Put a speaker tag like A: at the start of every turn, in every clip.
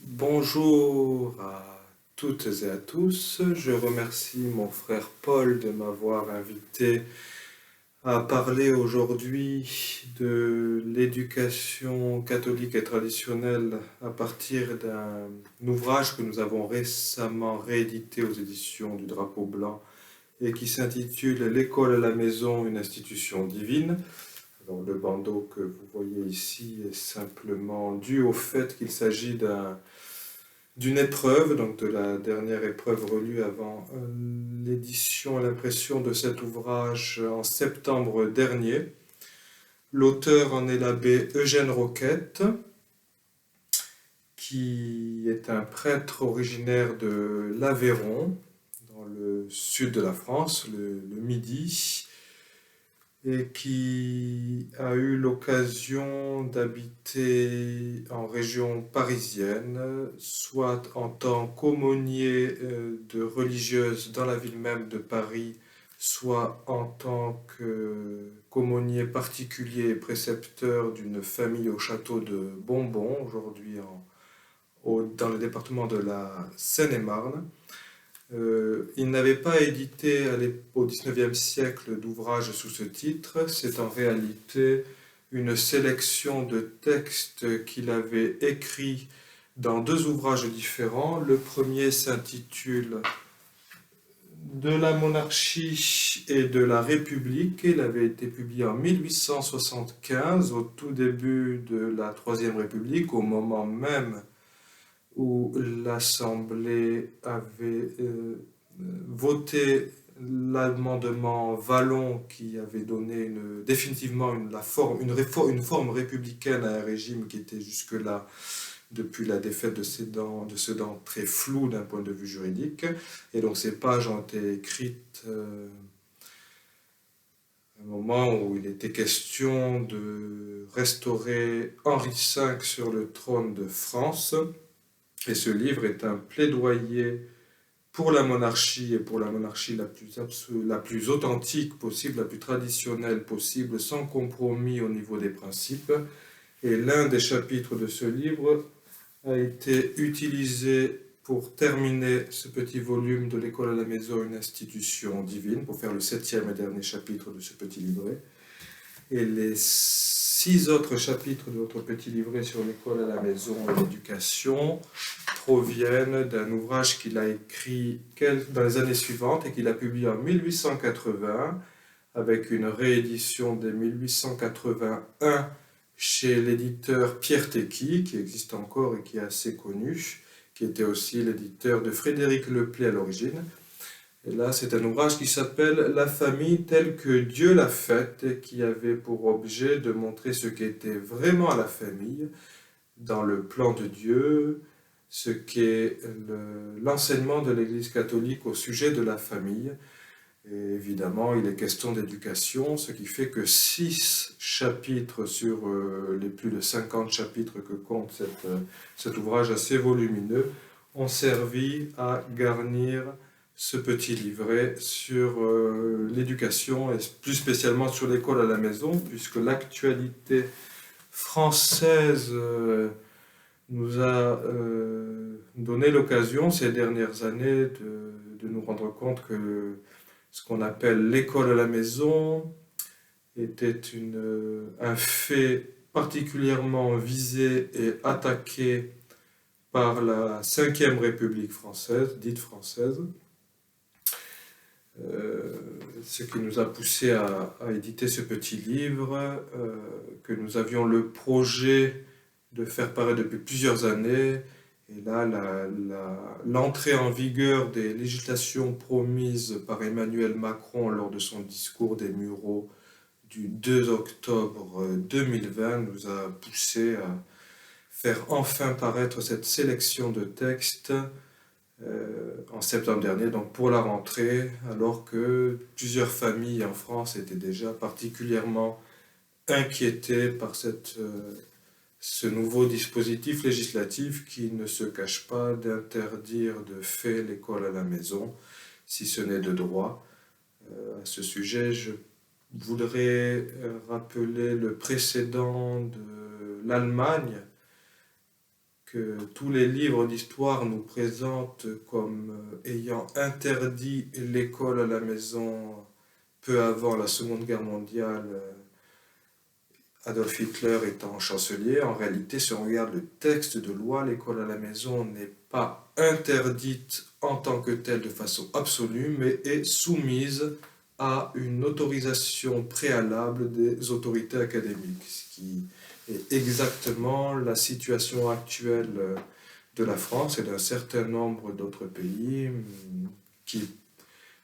A: Bonjour à toutes et à tous. Je remercie mon frère Paul de m'avoir invité à parler aujourd'hui de l'éducation catholique et traditionnelle à partir d'un ouvrage que nous avons récemment réédité aux éditions du Drapeau Blanc et qui s'intitule L'école à la maison, une institution divine. Alors, le bandeau que vous voyez ici est simplement dû au fait qu'il s'agit d'une épreuve, donc de la dernière épreuve relue avant l'édition et l'impression de cet ouvrage en septembre dernier. L'auteur en est l'abbé Eugène Roquette, qui est un prêtre originaire de l'Aveyron, dans le sud de la France, le Midi, et qui a eu l'occasion d'habiter en région parisienne, soit en tant qu'aumônier de religieuse dans la ville même de Paris, soit en tant qu'aumônier particulier et précepteur d'une famille au château de Bonbon, aujourd'hui dans le département de la Seine-et-Marne. Il n'avait pas édité au XIXe siècle d'ouvrages sous ce titre. C'est en réalité une sélection de textes qu'il avait écrits dans deux ouvrages différents. Le premier s'intitule De la monarchie et de la République. Il avait été publié en 1875, au tout début de la Troisième République, au moment même où l'Assemblée avait voté l'amendement Vallon qui avait donné définitivement une forme républicaine à un régime qui était jusque-là, depuis la défaite de Sedan, très flou d'un point de vue juridique. Et donc ces pages ont été écrites à un moment où il était question de restaurer Henri V sur le trône de France. Et ce livre est un plaidoyer pour la monarchie et pour la monarchie la plus authentique possible, la plus traditionnelle possible, sans compromis au niveau des principes. Et l'un des chapitres de ce livre a été utilisé pour terminer ce petit volume de l'école à la maison, une institution divine, pour faire le septième et dernier chapitre de ce petit livret. Et les 6 autres chapitres de notre petit livret sur l'école à la maison et l'éducation proviennent d'un ouvrage qu'il a écrit dans les années suivantes et qu'il a publié en 1880 avec une réédition dès 1881 chez l'éditeur Pierre Tecky, qui existe encore et qui est assez connu, qui était aussi l'éditeur de Frédéric Leplay à l'origine. Et là, c'est un ouvrage qui s'appelle La famille telle que Dieu l'a faite et qui avait pour objet de montrer ce qu'était vraiment la famille dans le plan de Dieu, ce qu'est l'enseignement de l'Église catholique au sujet de la famille. Et évidemment, il est question d'éducation, ce qui fait que 6 chapitres sur les plus de 50 chapitres que compte cet ouvrage assez volumineux ont servi à garnir ce petit livret sur l'éducation et plus spécialement sur l'école à la maison, puisque l'actualité française nous a donné l'occasion ces dernières années de nous rendre compte que ce qu'on appelle l'école à la maison était un fait particulièrement visé et attaqué par la Ve République française, dite française, ce qui nous a poussé à éditer ce petit livre que nous avions le projet de faire paraître depuis plusieurs années. Et là, l'entrée en vigueur des législations promises par Emmanuel Macron lors de son discours des Mureaux du 2 octobre 2020 nous a poussé à faire enfin paraître cette sélection de textes en septembre dernier, donc pour la rentrée, alors que plusieurs familles en France étaient déjà particulièrement inquiétées par ce nouveau dispositif législatif qui ne se cache pas d'interdire de fait l'école à la maison, si ce n'est de droit. À ce sujet, je voudrais rappeler le précédent de l'Allemagne, que tous les livres d'histoire nous présentent comme ayant interdit l'école à la maison peu avant la Seconde Guerre mondiale, Adolf Hitler étant chancelier. En réalité, si on regarde le texte de loi, l'école à la maison n'est pas interdite en tant que telle de façon absolue, mais est soumise à une autorisation préalable des autorités académiques, ce qui est exactement la situation actuelle de la France et d'un certain nombre d'autres pays qui,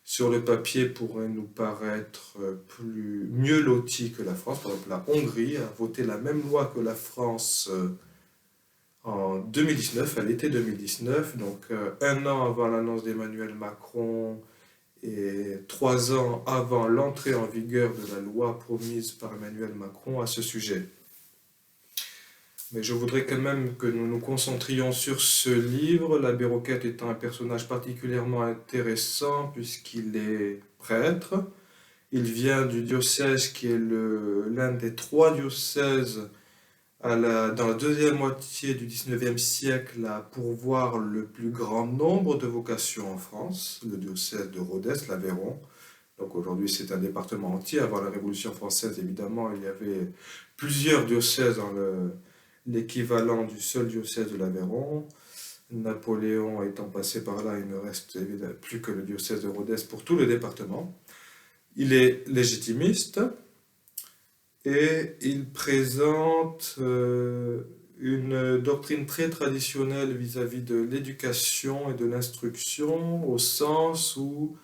A: sur le papier, pourraient nous paraître mieux lotis que la France. Par exemple, la Hongrie a voté la même loi que la France en 2019, à l'été 2019, donc un an avant l'annonce d'Emmanuel Macron et 3 ans avant l'entrée en vigueur de la loi promise par Emmanuel Macron à ce sujet. Mais je voudrais quand même que nous nous concentrions sur ce livre, l'abbé Roquette étant un personnage particulièrement intéressant puisqu'il est prêtre. Il vient du diocèse qui est l'un des 3 diocèses dans la deuxième moitié du XIXe siècle à pourvoir le plus grand nombre de vocations en France, le diocèse de Rodez, l'Aveyron. Donc aujourd'hui c'est un département entier. Avant la Révolution française, évidemment, il y avait plusieurs diocèses dans l'équivalent du seul diocèse de l'Aveyron. Napoléon étant passé par là, il ne reste évidemment plus que le diocèse de Rodez pour tout le département. Il est légitimiste et il présente une doctrine très traditionnelle vis-à-vis de l'éducation et de l'instruction, au sens où,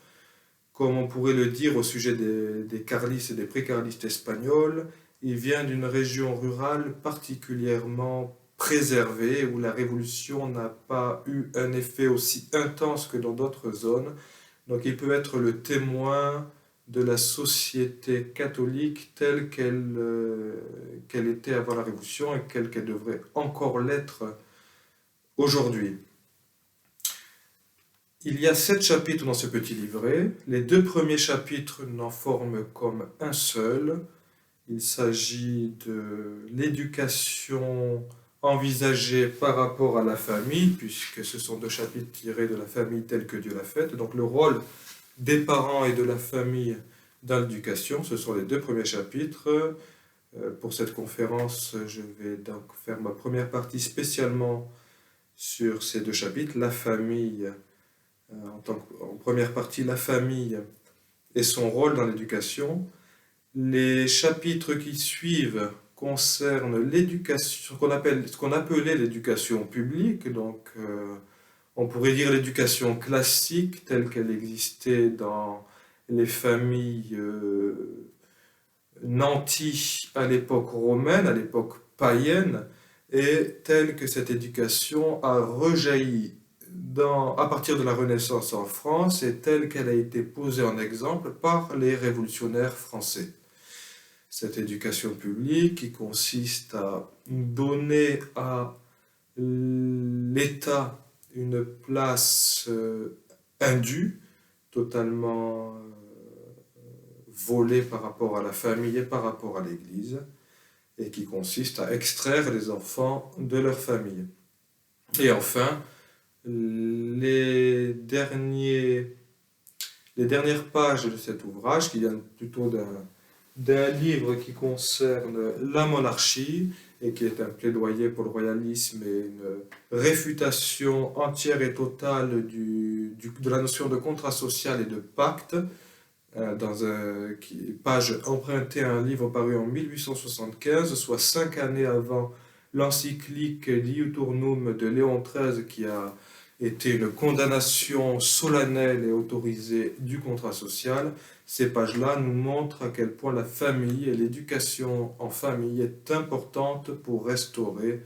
A: comme on pourrait le dire au sujet des carlistes et des précarlistes espagnols, il vient d'une région rurale particulièrement préservée, où la Révolution n'a pas eu un effet aussi intense que dans d'autres zones. Donc il peut être le témoin de la société catholique telle qu'elle était avant la Révolution et qu'elle devrait encore l'être aujourd'hui. Il y a 7 chapitres dans ce petit livret. Les 2 premiers chapitres n'en forment comme un seul. Il s'agit de l'éducation envisagée par rapport à la famille, puisque ce sont 2 chapitres tirés de la famille telle que Dieu l'a faite. Donc le rôle des parents et de la famille dans l'éducation, ce sont les 2 premiers chapitres. Pour cette conférence, je vais donc faire ma première partie spécialement sur ces 2 chapitres. La famille, en première partie, la famille et son rôle dans l'éducation. Les chapitres qui suivent concernent l'éducation, ce qu'on appelait l'éducation publique, donc on pourrait dire l'éducation classique telle qu'elle existait dans les familles nanties à l'époque romaine, à l'époque païenne, et telle que cette éducation a rejailli à partir de la Renaissance en France et telle qu'elle a été posée en exemple par les révolutionnaires français. Cette éducation publique qui consiste à donner à l'État une place indue, totalement volée par rapport à la famille et par rapport à l'Église, et qui consiste à extraire les enfants de leur famille. Et enfin, les dernières pages de cet ouvrage, qui viennent plutôt d'un livre qui concerne la monarchie et qui est un plaidoyer pour le royalisme et une réfutation entière et totale de la notion de contrat social et de pacte, dans page empruntée à un livre paru en 1875, soit 5 années avant l'encyclique Diuturnum de Léon XIII, qui a été une condamnation solennelle et autorisée du contrat social. Ces pages-là nous montrent à quel point la famille et l'éducation en famille est importante pour restaurer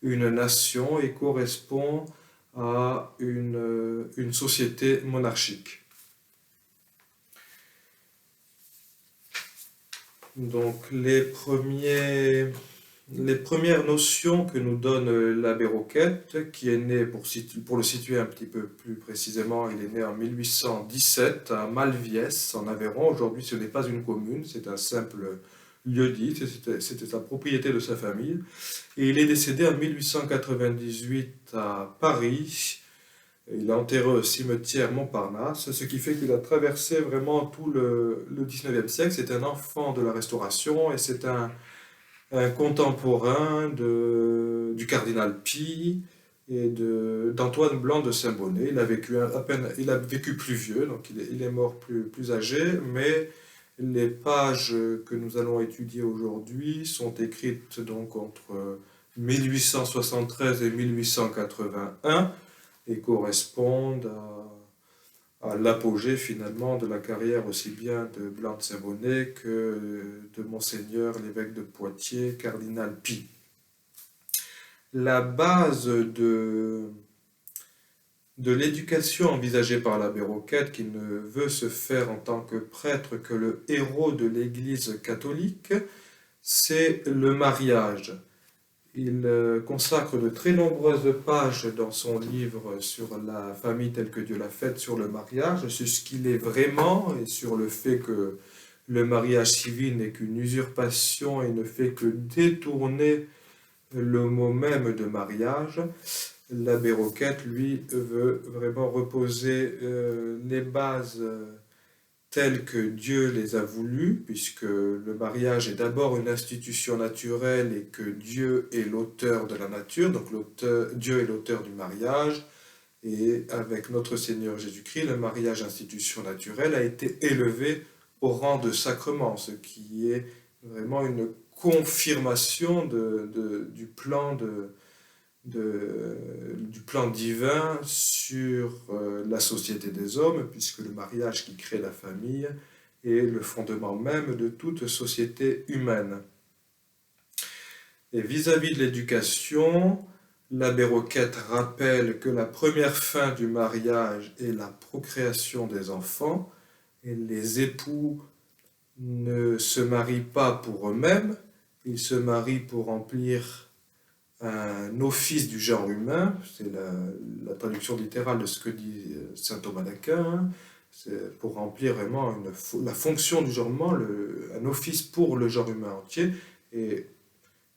A: une nation et correspond à une société monarchique. Donc les premières notions que nous donne l'abbé Roquette, qui est né, pour le situer un petit peu plus précisément, il est né en 1817 à Malviès, en Aveyron. Aujourd'hui, ce n'est pas une commune, c'est un simple lieu-dit, c'était la propriété de sa famille. Et il est décédé en 1898 à Paris. Il est enterré au cimetière Montparnasse, ce qui fait qu'il a traversé vraiment tout le 19e siècle. C'est un enfant de la Restauration et c'est un contemporain du cardinal Pie et d'Antoine Blanc de Saint-Bonnet. Il a vécu à peine, il a vécu plus vieux, donc il est mort plus âgé, mais les pages que nous allons étudier aujourd'hui sont écrites donc entre 1873 et 1881 et correspondent à l'apogée finalement de la carrière aussi bien de Blanc de Saint-Bonnet que de Monseigneur l'évêque de Poitiers, cardinal Pie. La base de l'éducation envisagée par l'abbé Roquette, qui ne veut se faire en tant que prêtre que le héros de l'Église catholique, c'est le mariage. Il consacre de très nombreuses pages dans son livre sur la famille telle que Dieu l'a faite, sur le mariage, sur ce qu'il est vraiment et sur le fait que le mariage civil n'est qu'une usurpation et ne fait que détourner le mot même de mariage. L'abbé Roquette, lui, veut vraiment reposer les bases telles que Dieu les a voulues, puisque le mariage est d'abord une institution naturelle et que Dieu est l'auteur de la nature, donc Dieu est l'auteur du mariage, et avec notre Seigneur Jésus-Christ, le mariage institution naturelle a été élevé au rang de sacrement, ce qui est vraiment une confirmation du plan du plan divin sur la société des hommes, puisque le mariage qui crée la famille est le fondement même de toute société humaine. Et vis-à-vis de l'éducation, l'abbé Roquette rappelle que la première fin du mariage est la procréation des enfants, et les époux ne se marient pas pour eux-mêmes, ils se marient pour remplir un office du genre humain, c'est la traduction littérale de ce que dit saint Thomas d'Aquin, hein. C'est pour remplir vraiment la fonction du genre humain, un office pour le genre humain entier, et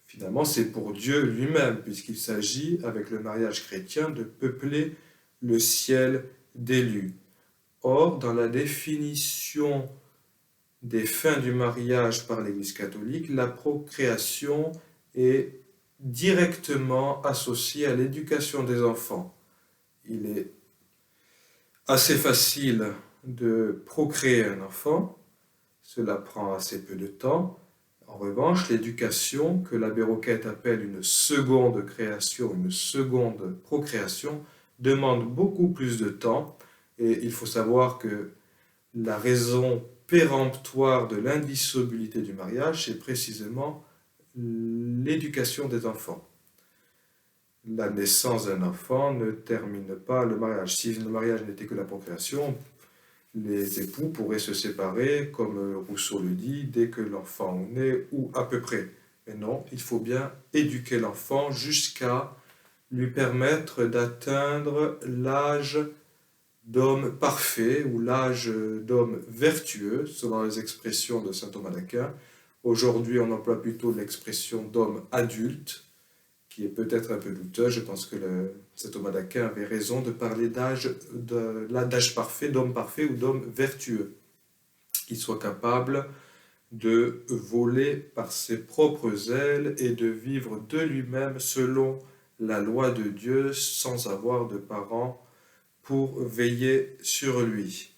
A: finalement c'est pour Dieu lui-même, puisqu'il s'agit, avec le mariage chrétien, de peupler le ciel d'élus. Or, dans la définition des fins du mariage par l'Église catholique, la procréation est directement associée à l'éducation des enfants. Il est assez facile de procréer un enfant, cela prend assez peu de temps. En revanche, l'éducation, que l'abbé Roquette appelle une seconde création, une seconde procréation, demande beaucoup plus de temps, et il faut savoir que la raison péremptoire de l'indissolubilité du mariage, c'est précisément l'éducation des enfants. La naissance d'un enfant ne termine pas le mariage. Si le mariage n'était que la procréation, les époux pourraient se séparer, comme Rousseau le dit, dès que l'enfant naît, ou à peu près. Mais non, il faut bien éduquer l'enfant jusqu'à lui permettre d'atteindre l'âge d'homme parfait ou l'âge d'homme vertueux, selon les expressions de saint Thomas d'Aquin. Aujourd'hui, on emploie plutôt l'expression d'homme adulte, qui est peut-être un peu douteuse. Je pense que saint Thomas d'Aquin avait raison de parler d'âge parfait, d'homme parfait ou d'homme vertueux, qui soit capable de voler par ses propres ailes et de vivre de lui-même selon la loi de Dieu, sans avoir de parents pour veiller sur lui.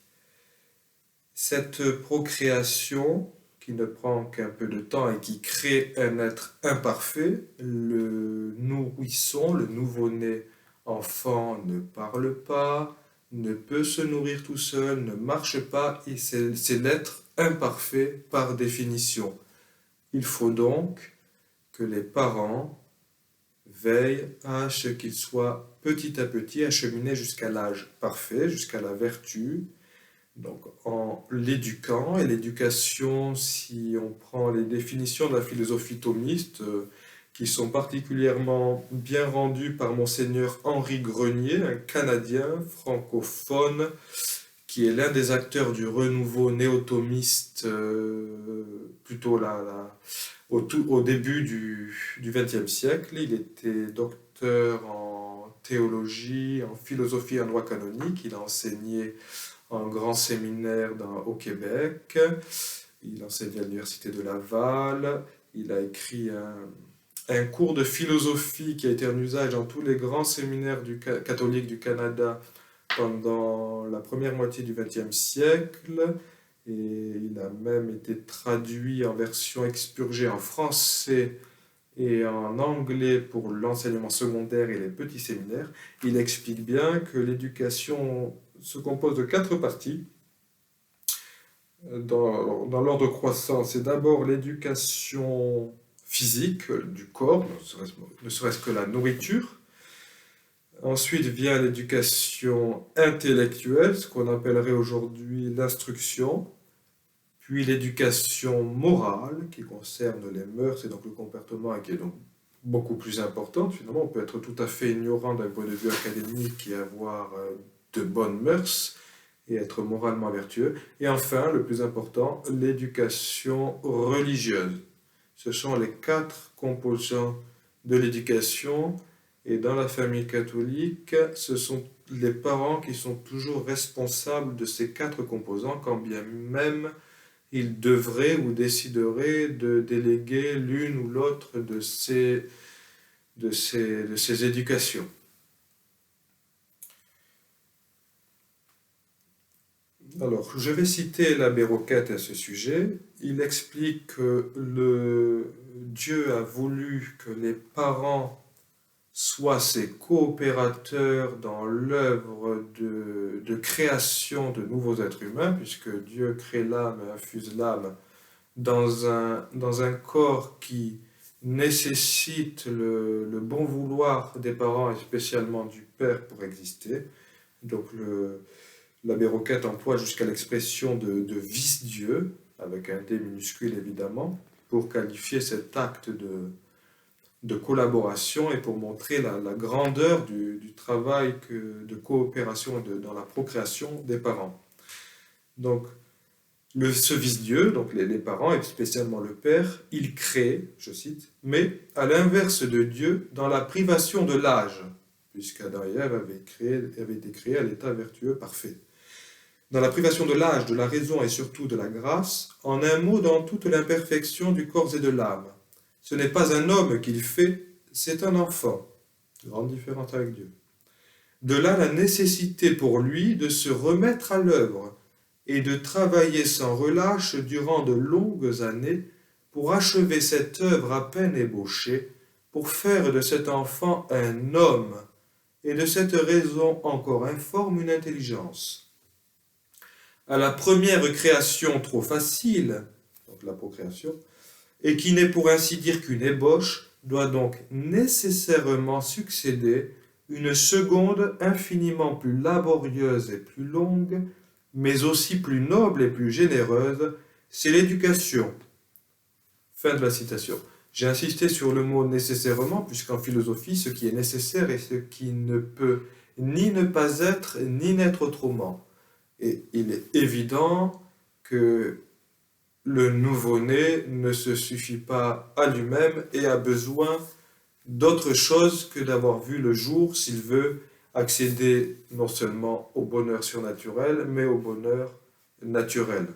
A: Cette procréation, qui ne prend qu'un peu de temps et qui crée un être imparfait, le nourrisson, le nouveau-né enfant ne parle pas, ne peut se nourrir tout seul, ne marche pas, et c'est l'être imparfait par définition. Il faut donc que les parents veillent à ce qu'il soit petit à petit acheminé jusqu'à l'âge parfait, jusqu'à la vertu, donc en l'éduquant. Et l'éducation, si on prend les définitions de la philosophie thomiste, qui sont particulièrement bien rendues par monseigneur Henri Grenier, un Canadien francophone, qui est l'un des acteurs du renouveau néo-thomiste, plutôt au début du XXe siècle. Il était docteur en théologie, en philosophie et en droit canonique. Il a enseigné en grand séminaire au Québec. Il enseigne à l'université de Laval. Il a écrit un cours de philosophie qui a été en usage dans tous les grands séminaires catholiques du Canada pendant la première moitié du XXe siècle. Et il a même été traduit en version expurgée en français et en anglais pour l'enseignement secondaire et les petits séminaires. Il explique bien que l'éducation se compose de 4 parties dans l'ordre croissant. C'est d'abord l'éducation physique du corps, ne serait-ce que la nourriture. Ensuite vient l'éducation intellectuelle, ce qu'on appellerait aujourd'hui l'instruction. Puis l'éducation morale, qui concerne les mœurs et donc le comportement, et qui est donc beaucoup plus importante. Finalement, on peut être tout à fait ignorant d'un point de vue académique et avoir de bonnes mœurs et être moralement vertueux. Et enfin, le plus important, l'éducation religieuse. Ce sont les 4 composants de l'éducation. Et dans la famille catholique, ce sont les parents qui sont toujours responsables de ces 4 composants, quand bien même ils devraient ou décideraient de déléguer l'une ou l'autre de ces éducations. Alors, je vais citer l'abbé Roquette à ce sujet. Il explique que Dieu a voulu que les parents soient ses coopérateurs dans l'œuvre de création de nouveaux êtres humains, puisque Dieu crée l'âme et infuse l'âme dans un corps qui nécessite le bon vouloir des parents et spécialement du père pour exister. Donc l'abbé Roquette emploie jusqu'à l'expression de vice-dieu, avec un D minuscule évidemment, pour qualifier cet acte de collaboration et pour montrer la grandeur du travail de coopération dans la procréation des parents. Donc, ce vice-dieu, donc les parents et spécialement le père, il crée, je cite, mais à l'inverse de Dieu, dans la privation de l'âge, puisqu'Adam et Ève avaient été créés à l'état vertueux parfait. Dans la privation de l'âge, de la raison et surtout de la grâce, en un mot, dans toute l'imperfection du corps et de l'âme. Ce n'est pas un homme qu'il fait, c'est un enfant. Grande différence avec Dieu. De là la nécessité pour lui de se remettre à l'œuvre et de travailler sans relâche durant de longues années pour achever cette œuvre à peine ébauchée, pour faire de cet enfant un homme, et de cette raison encore informe une intelligence. À la première création trop facile, donc la procréation, et qui n'est pour ainsi dire qu'une ébauche, doit donc nécessairement succéder une seconde infiniment plus laborieuse et plus longue, mais aussi plus noble et plus généreuse, c'est l'éducation. Fin de la citation. J'ai insisté sur le mot nécessairement, puisqu'en philosophie, ce qui est nécessaire est ce qui ne peut ni ne pas être, ni n'être autrement. Et il est évident que le nouveau-né ne se suffit pas à lui-même et a besoin d'autre chose que d'avoir vu le jour s'il veut accéder non seulement au bonheur surnaturel, mais au bonheur naturel.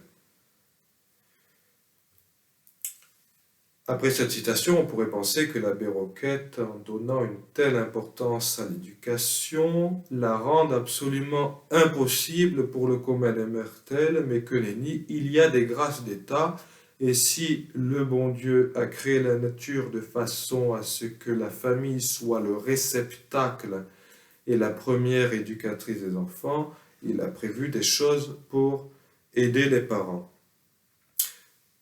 A: Après cette citation, on pourrait penser que l'abbé Roquette, en donnant une telle importance à l'éducation, la rende absolument impossible pour le commun des mortels, mais que nenni, il y a des grâces d'État, et si le bon Dieu a créé la nature de façon à ce que la famille soit le réceptacle et la première éducatrice des enfants, il a prévu des choses pour aider les parents.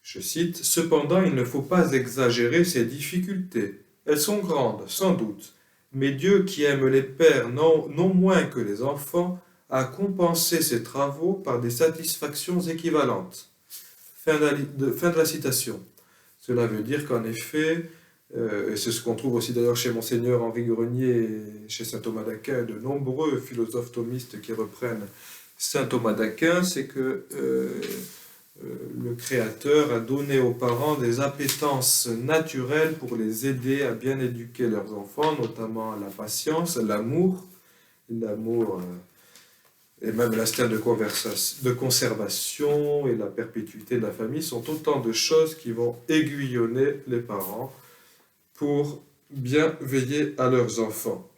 A: Je cite, « Cependant, il ne faut pas exagérer ces difficultés. Elles sont grandes, sans doute, mais Dieu qui aime les pères non moins que les enfants, a compensé ces travaux par des satisfactions équivalentes. » Fin de la citation. Cela veut dire qu'en effet, et c'est ce qu'on trouve aussi d'ailleurs chez Monseigneur Henri Grenier et chez saint Thomas d'Aquin, de nombreux philosophes thomistes qui reprennent saint Thomas d'Aquin, c'est que le Créateur a donné aux parents des appétences naturelles pour les aider à bien éduquer leurs enfants, notamment la patience, l'amour et même l'instinct de conservation et la perpétuité de la famille sont autant de choses qui vont aiguillonner les parents pour bien veiller à leurs enfants.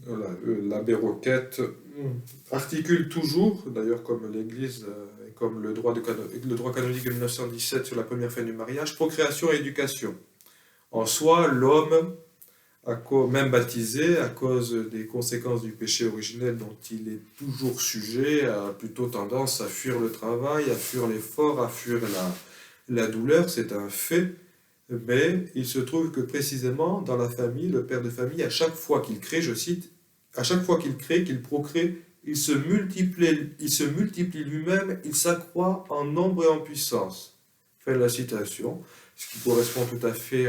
A: Voilà, l'abbé Roquette articule toujours, d'ailleurs comme l'Église et comme le droit canonique de 1917 sur la première fin du mariage, procréation et éducation. En soi, l'homme, même baptisé, à cause des conséquences du péché originel dont il est toujours sujet, a plutôt tendance à fuir le travail, à fuir l'effort, à fuir la douleur, c'est un fait. Mais il se trouve que précisément dans la famille, le père de famille, à chaque fois qu'il crée, je cite, à chaque fois qu'il crée, qu'il procrée, il se multiplie lui-même, il s'accroît en nombre et en puissance. Fin de la citation, ce qui correspond tout à fait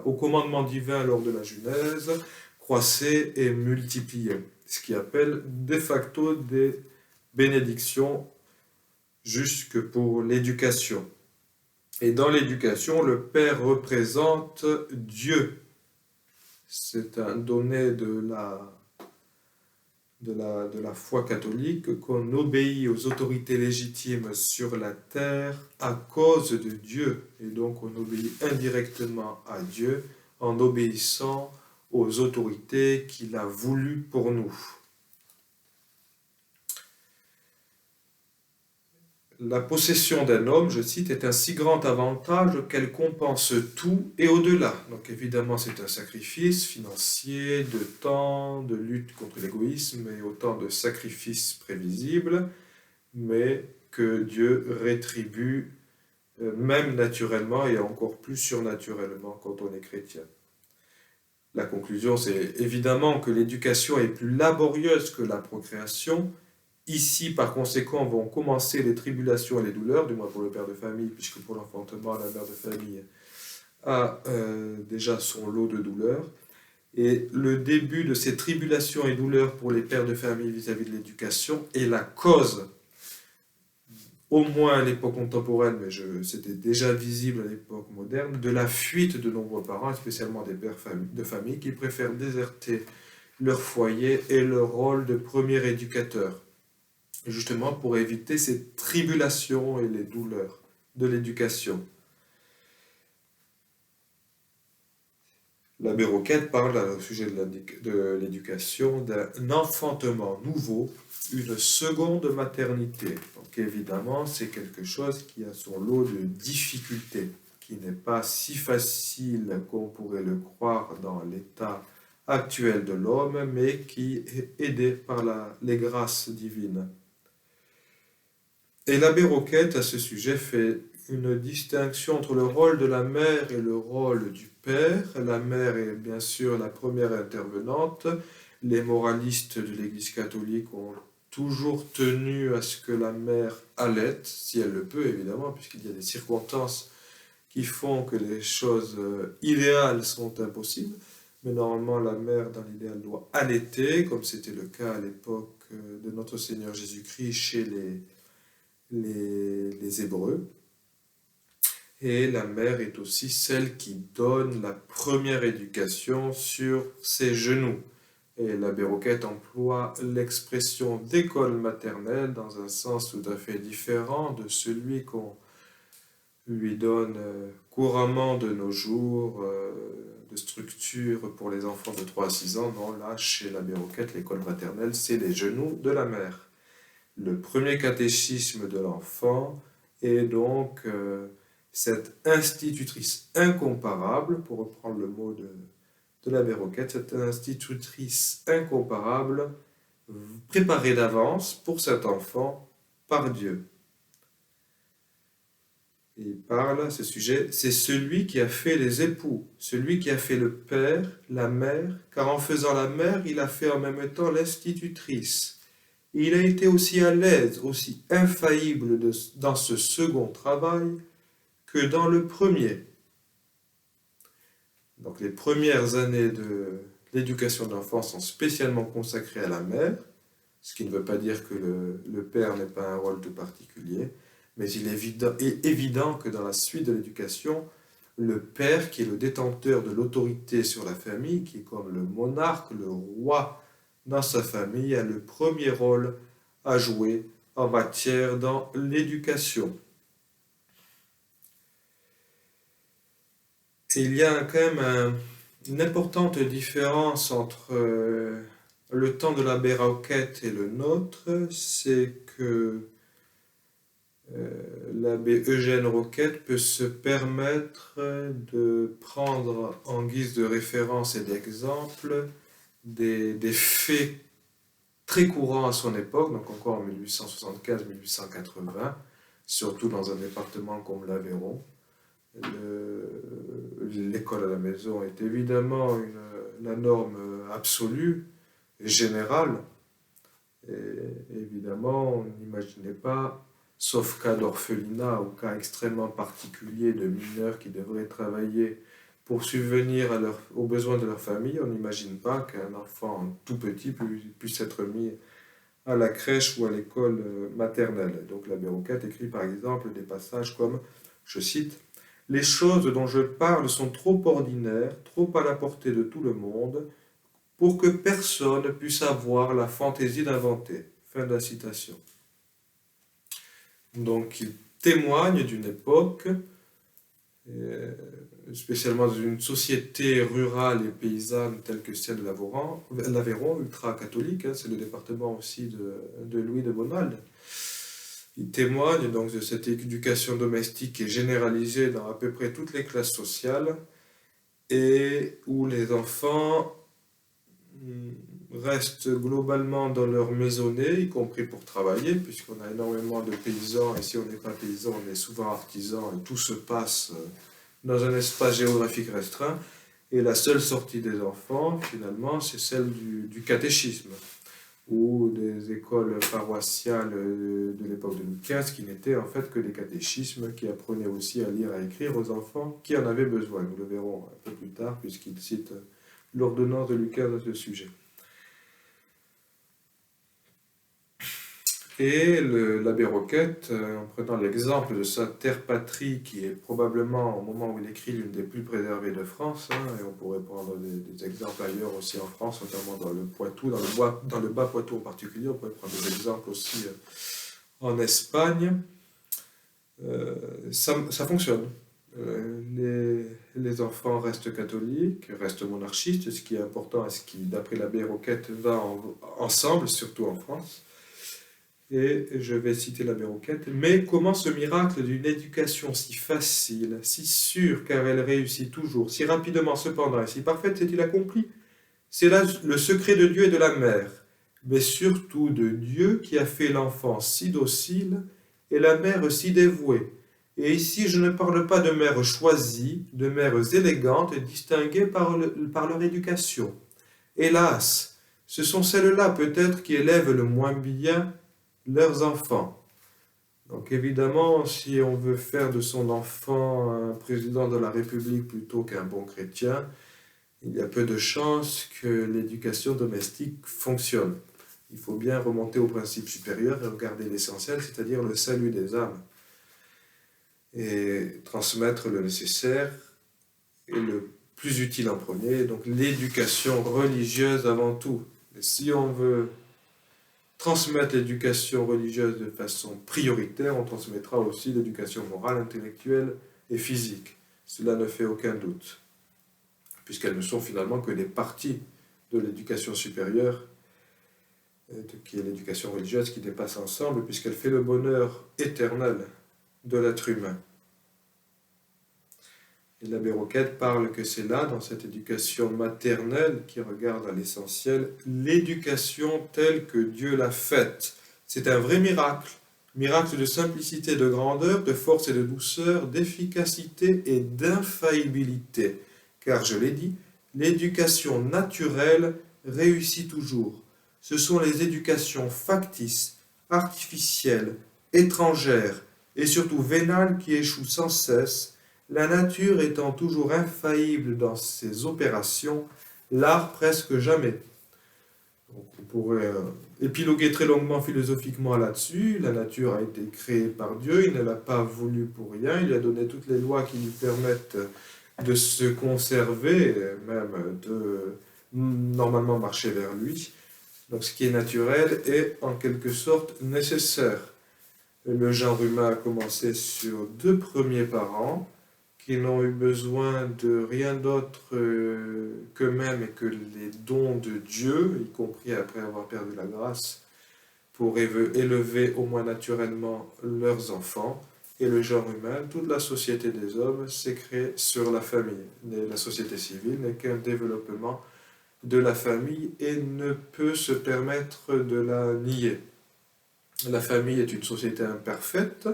A: au commandement divin lors de la Genèse, croissez et multipliez, ce qui appelle de facto des bénédictions jusque pour l'éducation. Et dans l'éducation, le Père représente Dieu. C'est un donné de la foi catholique qu'on obéit aux autorités légitimes sur la terre à cause de Dieu. Et donc on obéit indirectement à Dieu en obéissant aux autorités qu'il a voulues pour nous. La possession d'un homme, je cite, est un si grand avantage qu'elle compense tout et au-delà. Donc évidemment, c'est un sacrifice financier, de temps, de lutte contre l'égoïsme et autant de sacrifices prévisibles, mais que Dieu rétribue même naturellement et encore plus surnaturellement quand on est chrétien. La conclusion, c'est évidemment que l'éducation est plus laborieuse que la procréation. Ici, par conséquent, vont commencer les tribulations et les douleurs, du moins pour le père de famille, puisque pour l'enfantement, la mère de famille a déjà son lot de douleurs. Et le début de ces tribulations et douleurs pour les pères de famille vis-à-vis de l'éducation est la cause, au moins à l'époque contemporaine, mais c'était déjà visible à l'époque moderne, de la fuite de nombreux parents, spécialement des pères de famille, qui préfèrent déserter leur foyer et leur rôle de premier éducateur, justement pour éviter ces tribulations et les douleurs de l'éducation. L'abbé Roquette parle au sujet de l'éducation d'un enfantement nouveau, une seconde maternité. Donc évidemment, c'est quelque chose qui a son lot de difficultés, qui n'est pas si facile qu'on pourrait le croire dans l'état actuel de l'homme, mais qui est aidé par les grâces divines. Et l'abbé Roquette, à ce sujet, fait une distinction entre le rôle de la mère et le rôle du père. La mère est bien sûr la première intervenante. Les moralistes de l'Église catholique ont toujours tenu à ce que la mère allaite, si elle le peut évidemment, puisqu'il y a des circonstances qui font que les choses idéales sont impossibles. Mais normalement, la mère, dans l'idéal, doit allaiter, comme c'était le cas à l'époque de notre Seigneur Jésus-Christ chez les Hébreux. Et la mère est aussi celle qui donne la première éducation sur ses genoux. Et l'abbé Roquette emploie l'expression d'école maternelle dans un sens tout à fait différent de celui qu'on lui donne couramment de nos jours, de structure pour les enfants de 3 à 6 ans. Non, là, chez l'abbé Roquette, l'école maternelle, c'est les genoux de la mère. Le premier catéchisme de l'enfant est donc cette institutrice incomparable, pour reprendre le mot de l'abbé Roquette, cette institutrice incomparable préparée d'avance pour cet enfant par Dieu. Et il parle à ce sujet, c'est celui qui a fait les époux, celui qui a fait le père, la mère, car en faisant la mère, il a fait en même temps l'institutrice. Et il a été aussi à l'aise, aussi infaillible dans ce second travail que dans le premier. Donc les premières années de l'éducation de l'enfant sont spécialement consacrées à la mère, ce qui ne veut pas dire que le père n'ait pas un rôle tout particulier, mais il est évident que dans la suite de l'éducation, le père, qui est le détenteur de l'autorité sur la famille, qui est comme le monarque, le roi dans sa famille, a le premier rôle à jouer en matière dans l'éducation. Et il y a quand même une importante différence entre le temps de l'abbé Roquette et le nôtre, c'est que l'abbé Eugène Roquette peut se permettre de prendre en guise de référence et d'exemple des faits très courants à son époque, donc encore en 1875-1880, surtout dans un département comme l'Aveyron. L'école à la maison est évidemment la norme absolue et générale. Et évidemment, on n'imaginait pas, sauf cas d'orphelinat ou cas extrêmement particuliers de mineurs qui devraient travailler pour subvenir aux besoins de leur famille, on n'imagine pas qu'un enfant tout petit puisse être mis à la crèche ou à l'école maternelle. Donc l'abbé Roquette écrit par exemple des passages comme, je cite, « Les choses dont je parle sont trop ordinaires, trop à la portée de tout le monde, pour que personne puisse avoir la fantaisie d'inventer. » Fin de la citation. Donc il témoigne d'une époque, spécialement dans une société rurale et paysanne telle que celle de l'Aveyron, ultra-catholique, c'est le département aussi de Louis de Bonald. Il témoigne donc de cette éducation domestique qui est généralisée dans à peu près toutes les classes sociales et où les enfants restent globalement dans leur maisonnée, y compris pour travailler, puisqu'on a énormément de paysans, et si on n'est pas paysan, on est souvent artisan, et tout se passe dans un espace géographique restreint. Et la seule sortie des enfants, finalement, c'est celle du catéchisme, ou des écoles paroissiales de l'époque de Louis XV, qui n'étaient en fait que des catéchismes qui apprenaient aussi à lire et à écrire aux enfants qui en avaient besoin. Nous le verrons un peu plus tard, puisqu'il cite l'ordonnance de Louis XV à ce sujet. Et l'abbé Roquette, en prenant l'exemple de sa terre-patrie, qui est probablement, au moment où il écrit, l'une des plus préservées de France, et on pourrait prendre des exemples ailleurs aussi en France, notamment dans le Poitou, dans le bas Poitou en particulier, on pourrait prendre des exemples aussi en Espagne, ça fonctionne. Les enfants restent catholiques, restent monarchistes, ce qui est important et ce qui, d'après l'abbé Roquette, va ensemble, surtout en France. Et je vais citer l'abbé Roquette. Mais comment ce miracle d'une éducation si facile, si sûre car elle réussit toujours, si rapidement cependant et si parfaite s'est-il accompli? C'est là le secret de Dieu et de la mère, mais surtout de Dieu qui a fait l'enfant si docile et la mère si dévouée. Et ici, je ne parle pas de mères choisies, de mères élégantes et distinguées par leur éducation. Hélas, ce sont celles-là peut-être qui élèvent le moins bien leurs enfants. Donc évidemment, si on veut faire de son enfant un président de la République plutôt qu'un bon chrétien, il y a peu de chances que l'éducation domestique fonctionne. Il faut bien remonter au principe supérieur et regarder l'essentiel, c'est-à-dire le salut des âmes. Et transmettre le nécessaire et le plus utile en premier, donc l'éducation religieuse avant tout. Et si on veut transmettre l'éducation religieuse de façon prioritaire, on transmettra aussi l'éducation morale, intellectuelle et physique. Cela ne fait aucun doute, puisqu'elles ne sont finalement que des parties de l'éducation supérieure, qui est l'éducation religieuse, qui dépasse ensemble, puisqu'elle fait le bonheur éternel de l'être humain. Et l'abbé Roquette parle que c'est là, dans cette éducation maternelle qui regarde à l'essentiel, l'éducation telle que Dieu l'a faite. C'est un vrai miracle, miracle de simplicité, de grandeur, de force et de douceur, d'efficacité et d'infaillibilité. Car, je l'ai dit, l'éducation naturelle réussit toujours. Ce sont les éducations factices, artificielles, étrangères et surtout vénales qui échouent sans cesse, la nature étant toujours infaillible dans ses opérations, l'art presque jamais. Donc on pourrait épiloguer très longuement philosophiquement là-dessus. La nature a été créée par Dieu, il ne l'a pas voulu pour rien, il lui a donné toutes les lois qui lui permettent de se conserver, et même de normalement marcher vers lui. Donc ce qui est naturel est en quelque sorte nécessaire. Le genre humain a commencé sur deux premiers parents qui n'ont eu besoin de rien d'autre qu'eux-mêmes et que les dons de Dieu, y compris après avoir perdu la grâce, pour élever au moins naturellement leurs enfants. Et le genre humain, toute la société des hommes s'est créée sur la famille. La société civile n'est qu'un développement de la famille et ne peut se permettre de la nier. La famille est une société imparfaite,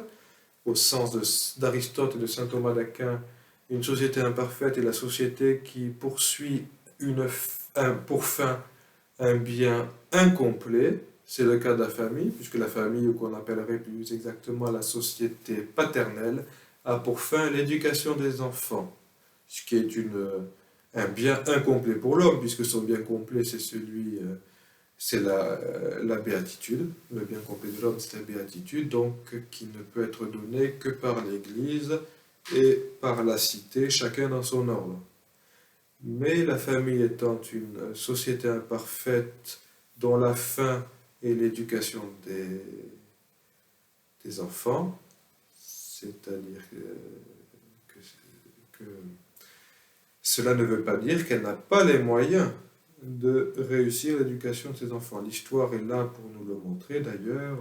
A: au sens d'Aristote et de saint Thomas d'Aquin. Une société imparfaite est la société qui poursuit pour fin un bien incomplet. C'est le cas de la famille, puisque la famille, ou qu'on appellerait plus exactement la société paternelle, a pour fin l'éducation des enfants, ce qui est un bien incomplet pour l'homme, puisque son bien complet, c'est la béatitude. Le bien complet de l'homme, c'est la béatitude, donc qui ne peut être donné que par l'Église et par la cité, chacun dans son ordre. Mais la famille étant une société imparfaite dont la fin est l'éducation des enfants, c'est-à-dire que cela ne veut pas dire qu'elle n'a pas les moyens de réussir l'éducation de ses enfants. L'histoire est là pour nous le montrer d'ailleurs.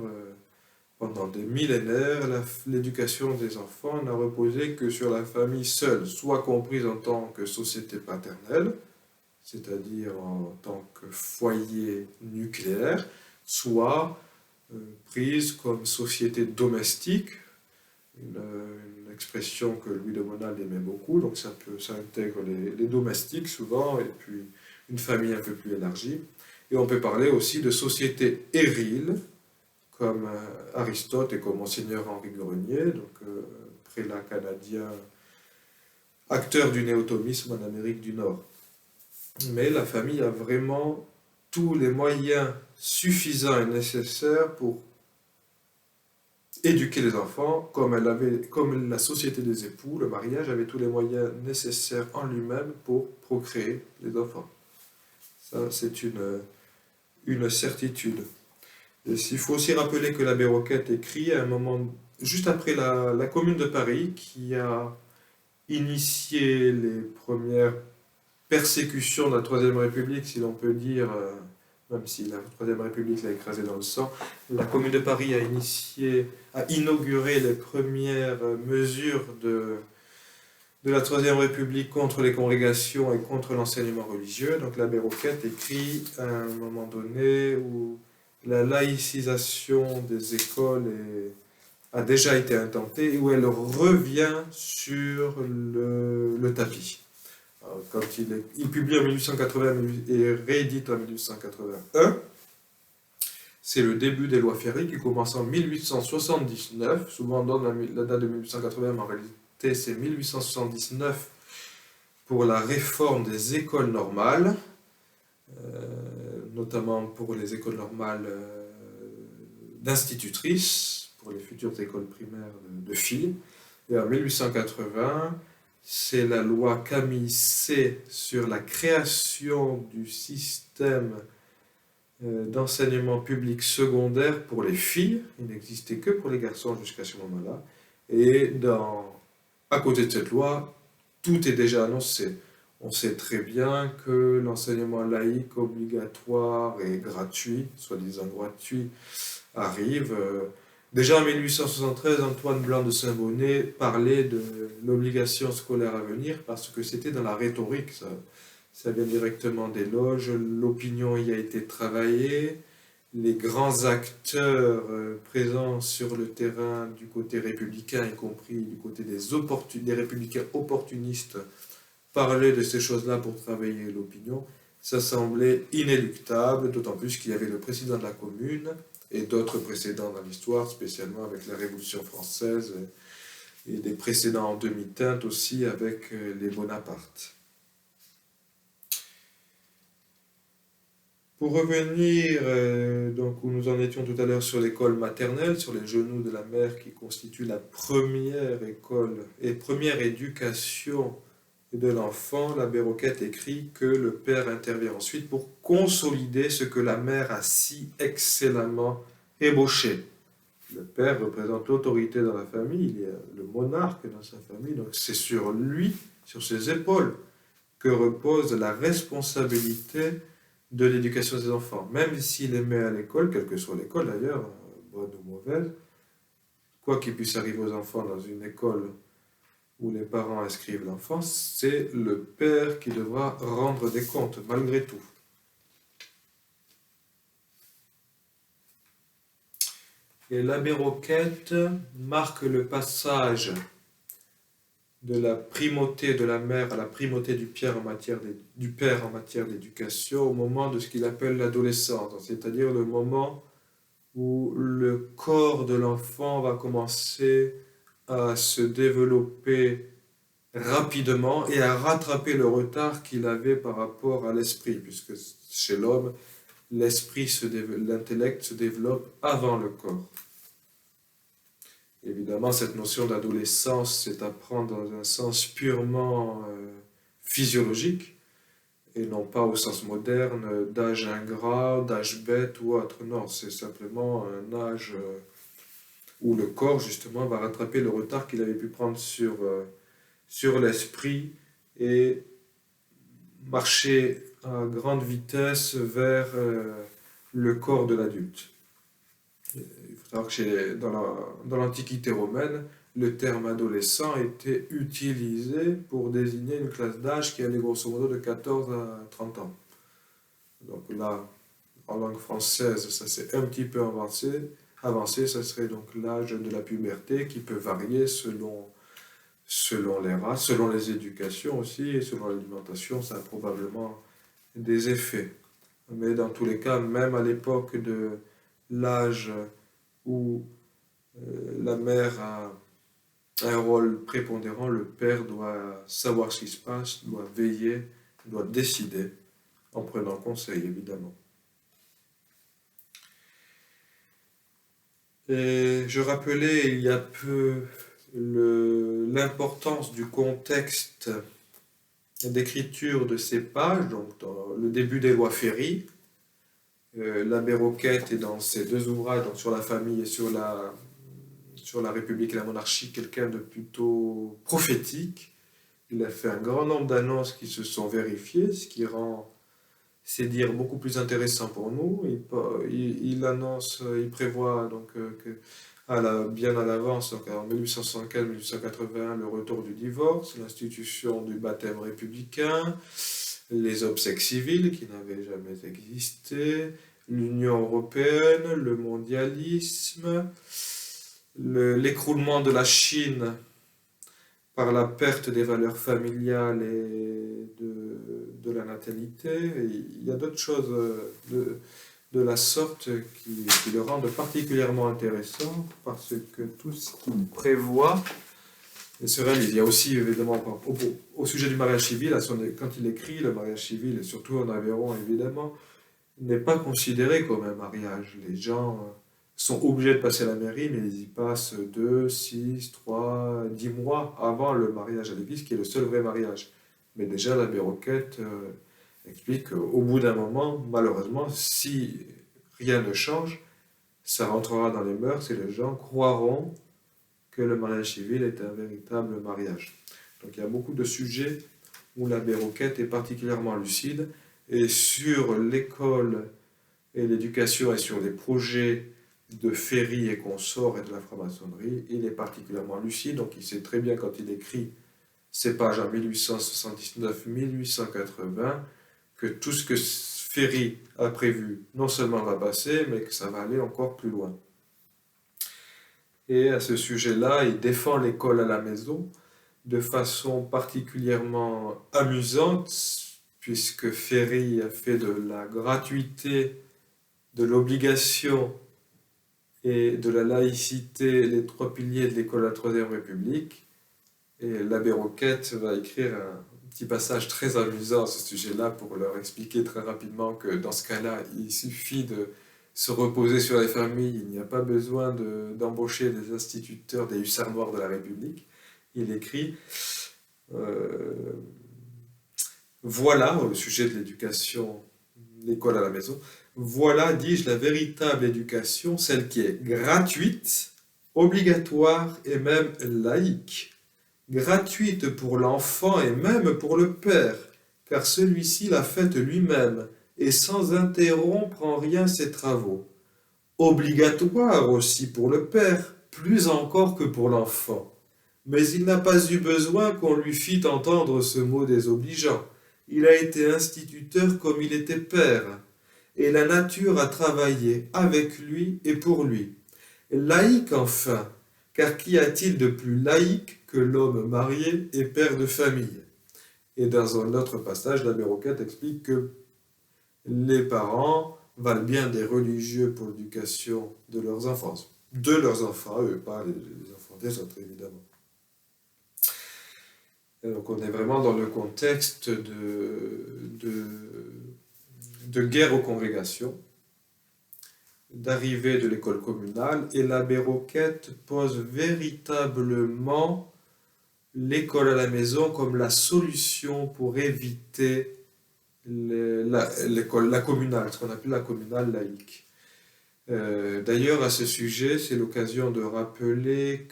A: Pendant des millénaires, l'éducation des enfants n'a reposé que sur la famille seule, soit comprise en tant que société paternelle, c'est-à-dire en tant que foyer nucléaire, soit prise comme société domestique, une expression que Louis de Bonald aimait beaucoup, donc ça intègre les domestiques souvent, et puis une famille un peu plus élargie. Et on peut parler aussi de société érile, comme Aristote et comme Monseigneur Henri Grenier, donc prélat canadien, acteur du néotomisme en Amérique du Nord. Mais la famille a vraiment tous les moyens suffisants et nécessaires pour éduquer les enfants, comme la société des époux, le mariage avait tous les moyens nécessaires en lui-même pour procréer les enfants. Ça, c'est une certitude. Il faut aussi rappeler que l'abbé Roquette écrit à un moment, juste après la Commune de Paris, qui a initié les premières persécutions de la Troisième République, si l'on peut dire, même si la Troisième République l'a écrasé dans le sang. La Commune de Paris a inauguré les premières mesures de la Troisième République contre les congrégations et contre l'enseignement religieux. Donc l'abbé Roquette écrit à un moment donné où la laïcisation des écoles a déjà été intentée et où elle revient sur le tapis. Alors, quand il publie en 1880 et réédite en 1881, c'est le début des lois Ferry qui commence en 1879. Souvent on donne la date de 1880, mais en réalité c'est 1879 pour la réforme des écoles normales, notamment pour les écoles normales d'institutrices, pour les futures écoles primaires de filles. Et en 1880, c'est la loi Camille C sur la création du système d'enseignement public secondaire pour les filles. Il n'existait que pour les garçons jusqu'à ce moment-là. Et à côté de cette loi, tout est déjà annoncé. On sait très bien que l'enseignement laïque obligatoire et gratuit, soi-disant gratuit, arrive. Déjà en 1873, Antoine Blanc de Saint-Bonnet parlait de l'obligation scolaire à venir parce que c'était dans la rhétorique. Ça vient directement des loges, l'opinion y a été travaillée, les grands acteurs présents sur le terrain du côté républicain, y compris du côté des républicains opportunistes, parlaient de ces choses-là pour travailler l'opinion. Ça semblait inéluctable, d'autant plus qu'il y avait le président de la commune et d'autres précédents dans l'histoire, spécialement avec la Révolution française et des précédents en demi-teinte aussi avec les Bonaparte. Pour revenir, donc où nous en étions tout à l'heure sur l'école maternelle, sur les genoux de la mère qui constitue la première école et première éducation de l'enfant, l'abbé Roquette écrit que le père intervient ensuite pour consolider ce que la mère a si excellemment ébauché. Le père représente l'autorité dans la famille, il est le monarque dans sa famille, donc c'est sur lui, sur ses épaules, que repose la responsabilité de l'éducation des enfants. Même s'il les met à l'école, quelle que soit l'école d'ailleurs, bonne ou mauvaise, quoi qu'il puisse arriver aux enfants dans une école où les parents inscrivent l'enfant, c'est le père qui devra rendre des comptes, malgré tout. Et l'abbé Roquette marque le passage de la primauté de la mère à la primauté du père en matière d'éducation au moment de ce qu'il appelle l'adolescence, c'est-à-dire le moment où le corps de l'enfant va commencer à se développer rapidement et à rattraper le retard qu'il avait par rapport à l'esprit, puisque chez l'homme, l'intellect se développe avant le corps. Évidemment, cette notion d'adolescence, c'est à prendre dans un sens purement physiologique, et non pas au sens moderne d'âge ingrat, d'âge bête ou autre. Non, c'est simplement un âge où le corps, justement, va rattraper le retard qu'il avait pu prendre sur l'esprit et marcher à grande vitesse vers le corps de l'adulte. Il faut savoir que dans l'Antiquité romaine, le terme adolescent était utilisé pour désigner une classe d'âge qui allait grosso modo de 14 à 30 ans. Donc là, en langue française, ça s'est un petit peu avancé, ça serait donc l'âge de la puberté qui peut varier selon les races, selon les éducations aussi, et selon l'alimentation, ça a probablement des effets. Mais dans tous les cas, même à l'époque de l'âge où la mère a un rôle prépondérant, le père doit savoir ce qui se passe, doit veiller, doit décider, en prenant conseil évidemment. Et je rappelais il y a peu l'importance du contexte d'écriture de ces pages, donc dans le début des lois Ferry. L'abbé Roquette est dans ses deux ouvrages, donc sur la famille et sur la République et la monarchie, quelqu'un de plutôt prophétique. Il a fait un grand nombre d'annonces qui se sont vérifiées, ce qui rend ses dires beaucoup plus intéressants pour nous. Il prévoit donc bien à l'avance, donc en 1875-1881, le retour du divorce, l'institution du baptême républicain, les obsèques civiles qui n'avaient jamais existé, l'Union européenne, le mondialisme, l'écroulement de la Chine par la perte des valeurs familiales et de la natalité. Et il y a d'autres choses de la sorte qui le rendent particulièrement intéressant parce que tout ce qu'il prévoit se réalise. Il y a aussi évidemment au sujet du mariage civil, quand il écrit le mariage civil, et surtout en Aveyron évidemment, n'est pas considéré comme un mariage. Les gens sont obligés de passer à la mairie, mais ils y passent 2, 6, 3, 10 mois avant le mariage à l'église, qui est le seul vrai mariage. Mais déjà, l'abbé Roquette explique qu'au bout d'un moment, malheureusement, si rien ne change, ça rentrera dans les mœurs et les gens croiront que le mariage civil est un véritable mariage. Donc il y a beaucoup de sujets où l'abbé Roquette est particulièrement lucide, et sur l'école et l'éducation et sur les projets de Ferry et consorts et de la franc-maçonnerie, il est particulièrement lucide, donc il sait très bien quand il écrit ces pages en 1879-1880 que tout ce que Ferry a prévu non seulement va passer, mais que ça va aller encore plus loin. Et à ce sujet-là, il défend l'école à la maison de façon particulièrement amusante, puisque Ferry a fait de la gratuité, de l'obligation et de la laïcité les 3 piliers de l'école de la Troisième République. Et l'abbé Roquette va écrire un petit passage très amusant à ce sujet-là pour leur expliquer très rapidement que dans ce cas-là, il suffit de se reposer sur les familles, il n'y a pas besoin d'embaucher des instituteurs, des hussards noirs de la République. Il écrit, euh, voilà, au sujet de l'éducation, l'école à la maison, voilà, dis-je, la véritable éducation, celle qui est gratuite, obligatoire et même laïque. Gratuite pour l'enfant et même pour le père, car celui-ci l'a faite lui-même et sans interrompre en rien ses travaux. Obligatoire aussi pour le père, plus encore que pour l'enfant. Mais il n'a pas eu besoin qu'on lui fît entendre ce mot désobligeant. Il a été instituteur comme il était père, et la nature a travaillé avec lui et pour lui. Laïque enfin, car qu'y a-t-il de plus laïque que l'homme marié et père de famille? Et dans un autre passage, l'abbé Roquette explique que les parents valent bien des religieux pour l'éducation de leurs enfants. De leurs enfants, eux, pas les enfants des autres, évidemment. Et donc on est vraiment dans le contexte de guerre aux congrégations, d'arrivée de l'école communale, et l'abbé Roquette pose véritablement l'école à la maison comme la solution pour éviter la communale, ce qu'on appelle la communale laïque. D'ailleurs, à ce sujet, c'est l'occasion de rappeler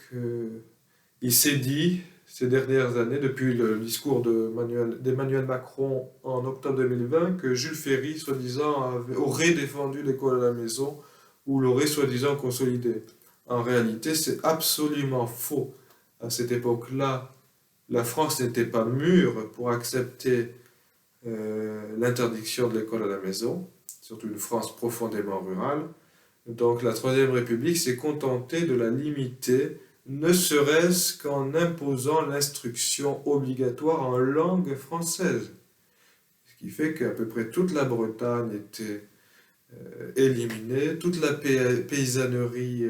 A: qu'il s'est dit, ces dernières années, depuis le discours d'Emmanuel Macron en octobre 2020, que Jules Ferry, soi-disant, aurait défendu l'école à la maison ou l'aurait soi-disant consolidée. En réalité, c'est absolument faux. À cette époque-là, la France n'était pas mûre pour accepter l'interdiction de l'école à la maison, surtout une France profondément rurale. Donc la Troisième République s'est contentée de la limiter, ne serait-ce qu'en imposant l'instruction obligatoire en langue française. Ce qui fait qu'à peu près toute la Bretagne était éliminée, toute la paysannerie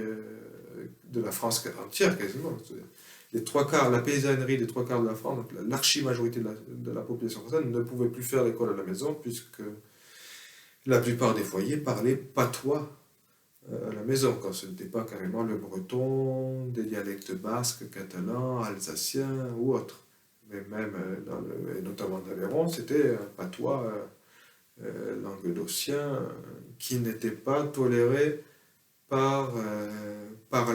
A: de la France entière quasiment. Les trois quarts, la paysannerie des trois quarts de la France, donc l'archi-majorité de la population française ne pouvait plus faire l'école à la maison puisque la plupart des foyers parlaient patois à la maison, quand ce n'était pas carrément le breton, des dialectes basques, catalans, alsaciens ou autres. Mais même, et notamment dans l'Aveyron, c'était un patois languedocien qui n'était pas toléré par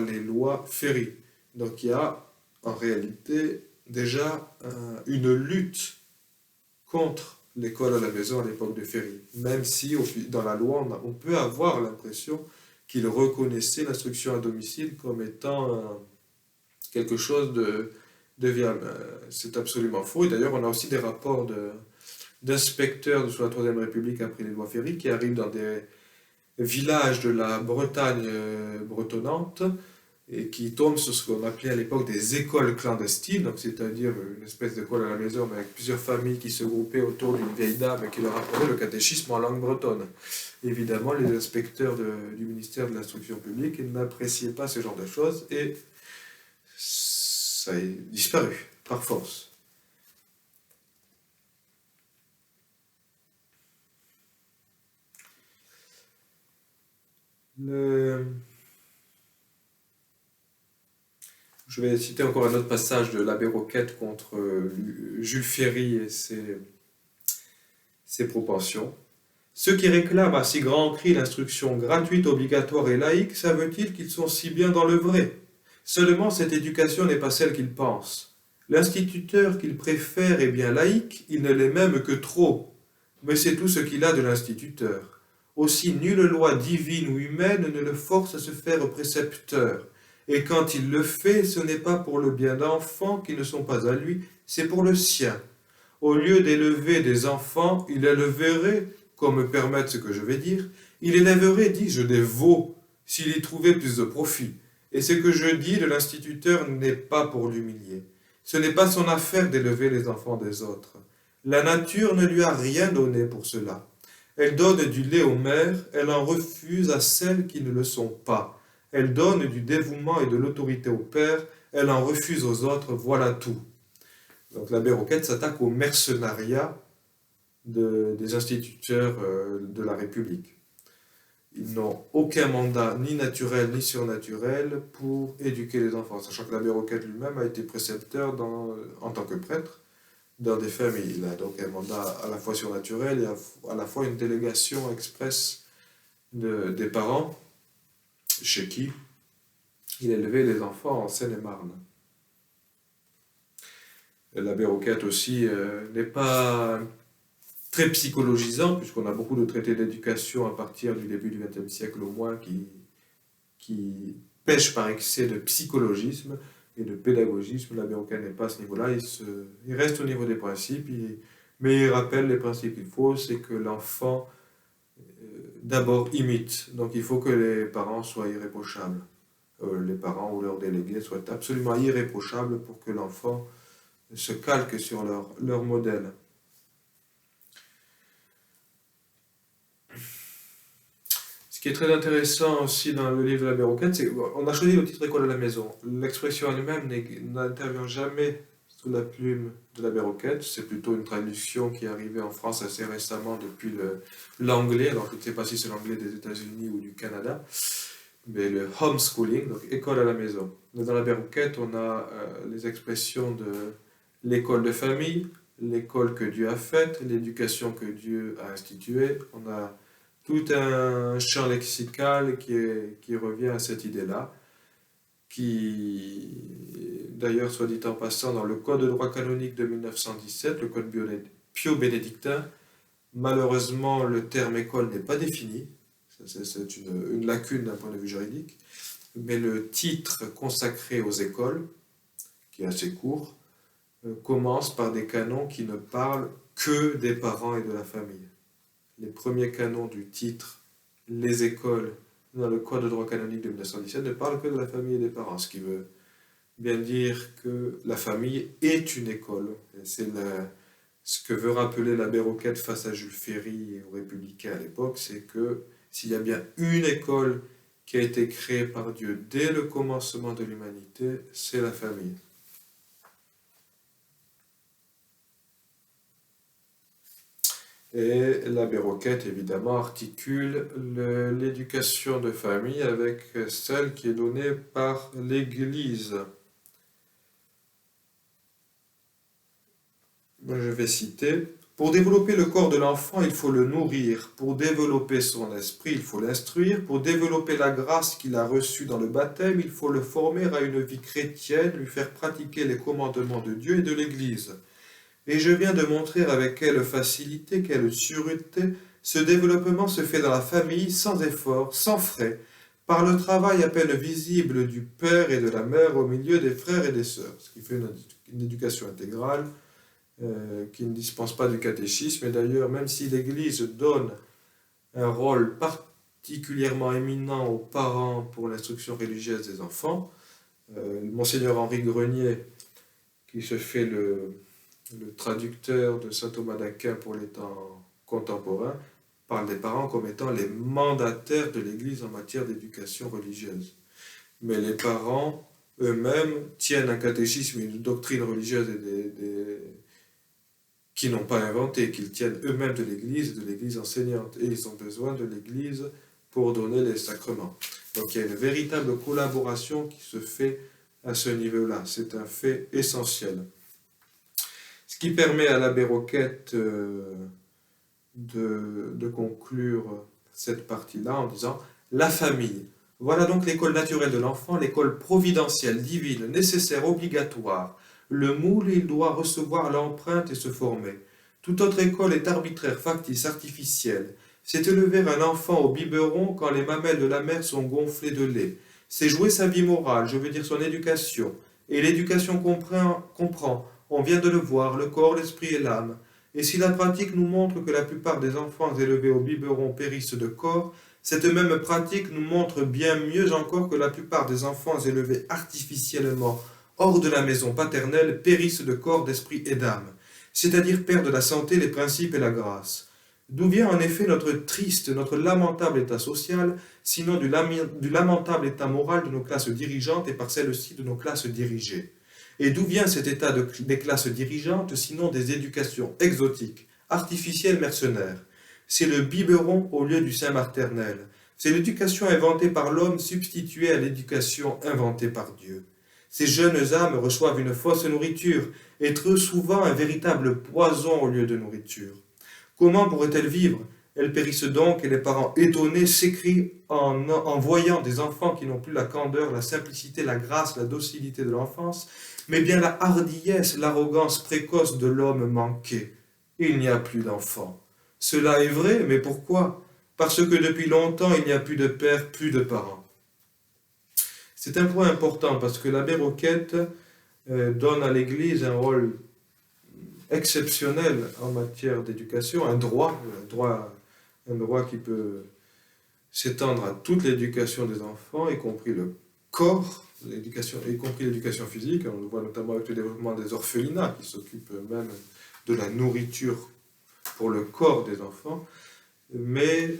A: les lois Ferry. Donc il y a en réalité déjà une lutte contre l'école à la maison à l'époque de Ferry, même si dans la loi on peut avoir l'impression qu'il reconnaissait l'instruction à domicile comme étant quelque chose de viable. C'est absolument faux, et d'ailleurs on a aussi des rapports d'inspecteurs sous la Troisième République après les lois Ferry qui arrivent dans des villages de la Bretagne bretonnante et qui tombent sur ce qu'on appelait à l'époque des écoles clandestines, donc c'est-à-dire une espèce d'école à la maison mais avec plusieurs familles qui se groupaient autour d'une vieille dame qui leur apprenait le catéchisme en langue bretonne. Évidemment, les inspecteurs du ministère de l'Instruction publique n'appréciaient pas ce genre de choses et ça a disparu par force. Je vais citer encore un autre passage de l'abbé Roquette contre Jules Ferry et ses propensions. Ceux qui réclament à si grand cri l'instruction gratuite, obligatoire et laïque, savent-ils qu'ils sont si bien dans le vrai? Seulement cette éducation n'est pas celle qu'ils pensent. L'instituteur qu'ils préfèrent est bien laïque, il ne l'est même que trop. Mais c'est tout ce qu'il a de l'instituteur. Aussi nulle loi divine ou humaine ne le force à se faire précepteur. Et quand il le fait, ce n'est pas pour le bien d'enfants qui ne sont pas à lui, c'est pour le sien. Au lieu d'élever des enfants, il élèverait, comme me permettre ce que je vais dire, il élèverait, dis-je, des veaux, s'il y trouvait plus de profit. Et ce que je dis de l'instituteur n'est pas pour l'humilier. Ce n'est pas son affaire d'élever les enfants des autres. La nature ne lui a rien donné pour cela. Elle donne du lait aux mères, elle en refuse à celles qui ne le sont pas. Elle donne du dévouement et de l'autorité au père, elle en refuse aux autres, voilà tout. Donc l'abbé Roquette s'attaque au mercenariat des instituteurs de la République. Ils n'ont aucun mandat, ni naturel ni surnaturel, pour éduquer les enfants, sachant que l'abbé Roquette lui-même a été précepteur en tant que prêtre dans des familles. Il a donc un mandat à la fois surnaturel et à la fois une délégation expresse des parents, chez qui il élevait les enfants en Seine-et-Marne. L'abbé Roquette aussi n'est pas très psychologisant, puisqu'on a beaucoup de traités d'éducation à partir du début du XXe siècle au moins qui pêchent par excès de psychologisme et de pédagogisme. L'abbé Roquette n'est pas à ce niveau-là, il reste au niveau des principes, mais il rappelle les principes qu'il faut, c'est que l'enfant d'abord imite, donc il faut que les parents soient irréprochables. Les parents ou leurs délégués soient absolument irréprochables pour que l'enfant se calque sur leur modèle. Ce qui est très intéressant aussi dans le livre de l'abbé Roquette, c'est qu'on a choisi le titre École à la maison. L'expression elle-même n'intervient jamais sous la plume de l'abbé Roquette. C'est plutôt une traduction qui est arrivée en France assez récemment depuis l'anglais. Alors je ne sais pas si c'est l'anglais des États-Unis ou du Canada, mais le homeschooling, donc école à la maison. Mais dans l'abbé Roquette, on a les expressions de l'école de famille, l'école que Dieu a faite, l'éducation que Dieu a instituée. On a tout un champ lexical qui revient à cette idée-là, qui, d'ailleurs, soit dit en passant, dans le Code de droit canonique de 1917, le Code Pio-Bénédictin, malheureusement, le terme école n'est pas défini, c'est une lacune d'un point de vue juridique, mais le titre consacré aux écoles, qui est assez court, commence par des canons qui ne parlent que des parents et de la famille. Les premiers canons du titre « Les écoles » dans le Code de droit canonique de 1917 ne parlent que de la famille et des parents, ce qui veut bien dire que la famille est une école. C'est ce que veut rappeler l'abbé Roquette face à Jules Ferry et aux Républicains à l'époque, c'est que s'il y a bien une école qui a été créée par Dieu dès le commencement de l'humanité, c'est la famille. Et l'abbé Roquette, évidemment, articule l'éducation de famille avec celle qui est donnée par l'Église. Je vais citer. Pour développer le corps de l'enfant, il faut le nourrir. Pour développer son esprit, il faut l'instruire. Pour développer la grâce qu'il a reçue dans le baptême, il faut le former à une vie chrétienne, lui faire pratiquer les commandements de Dieu et de l'Église. Et je viens de montrer avec quelle facilité, quelle sûreté, ce développement se fait dans la famille sans effort, sans frais, par le travail à peine visible du père et de la mère au milieu des frères et des sœurs, ce qui fait une éducation intégrale qui ne dispense pas du catéchisme. Et d'ailleurs, même si l'Église donne un rôle particulièrement éminent aux parents pour l'instruction religieuse des enfants, Monseigneur Henri Grenier, qui se fait le traducteur de saint Thomas d'Aquin pour les temps contemporains, parle des parents comme étant les mandataires de l'Église en matière d'éducation religieuse. Mais les parents eux-mêmes tiennent un catéchisme et une doctrine religieuse qu'ils n'ont pas inventé, qu'ils tiennent eux-mêmes de l'Église enseignante, et ils ont besoin de l'Église pour donner les sacrements. Donc il y a une véritable collaboration qui se fait à ce niveau-là. C'est un fait essentiel. Ce qui permet à l'abbé Roquette de conclure cette partie-là en disant « La famille, voilà donc l'école naturelle de l'enfant, l'école providentielle, divine, nécessaire, obligatoire. Le moule, il doit recevoir l'empreinte et se former. Toute autre école est arbitraire, factice, artificielle. C'est élever un enfant au biberon quand les mamelles de la mère sont gonflées de lait. C'est jouer sa vie morale, je veux dire son éducation. Et l'éducation comprend, on vient de le voir, le corps, l'esprit et l'âme. Et si la pratique nous montre que la plupart des enfants élevés au biberon périssent de corps, cette même pratique nous montre bien mieux encore que la plupart des enfants élevés artificiellement hors de la maison paternelle périssent de corps, d'esprit et d'âme, c'est-à-dire perdent la santé, les principes et la grâce. D'où vient en effet notre triste, notre lamentable état social, sinon du lamentable état moral de nos classes dirigeantes et par celles-ci de nos classes dirigées. Et d'où vient cet état des classes dirigeantes, sinon des éducations exotiques, artificielles, mercenaires? C'est le biberon au lieu du sein maternel. C'est l'éducation inventée par l'homme substituée à l'éducation inventée par Dieu. Ces jeunes âmes reçoivent une fausse nourriture et trop souvent un véritable poison au lieu de nourriture. Comment pourraient-elles vivre? Elles périssent donc et les parents étonnés s'écrient en voyant des enfants qui n'ont plus la candeur, la simplicité, la grâce, la docilité de l'enfance, mais bien la hardiesse, l'arrogance précoce de l'homme manqué. Il n'y a plus d'enfants. Cela est vrai, mais pourquoi? Parce que depuis longtemps, il n'y a plus de père, plus de parents. C'est un point important parce que l'abbé Roquette donne à l'Église un rôle exceptionnel en matière d'éducation, un droit qui peut s'étendre à toute l'éducation des enfants, y compris le corps, y compris l'éducation physique. On le voit notamment avec le développement des orphelinats qui s'occupent même de la nourriture pour le corps des enfants. Mais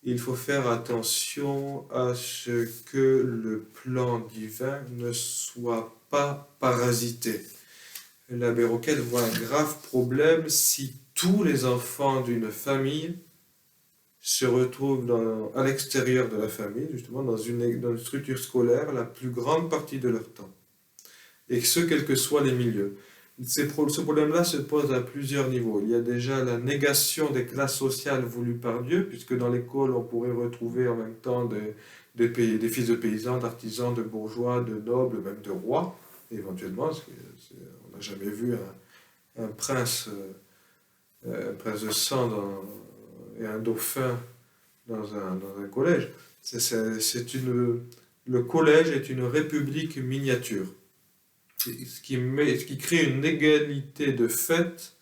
A: il faut faire attention à ce que le plan divin ne soit pas parasité. L'abbé Roquette voit un grave problème si tous les enfants d'une famille se retrouvent à l'extérieur de la famille, justement dans une structure scolaire la plus grande partie de leur temps. Et ce, quels que soient les milieux. Ce problème-là se pose à plusieurs niveaux. Il y a déjà la négation des classes sociales voulues par Dieu, puisque dans l'école, on pourrait retrouver en même temps des fils de paysans, d'artisans, de bourgeois, de nobles, même de rois, éventuellement. Parce on n'a jamais vu un prince de sang et un dauphin dans un collège. Le collège est une république miniature. Ce qui crée une égalité de fait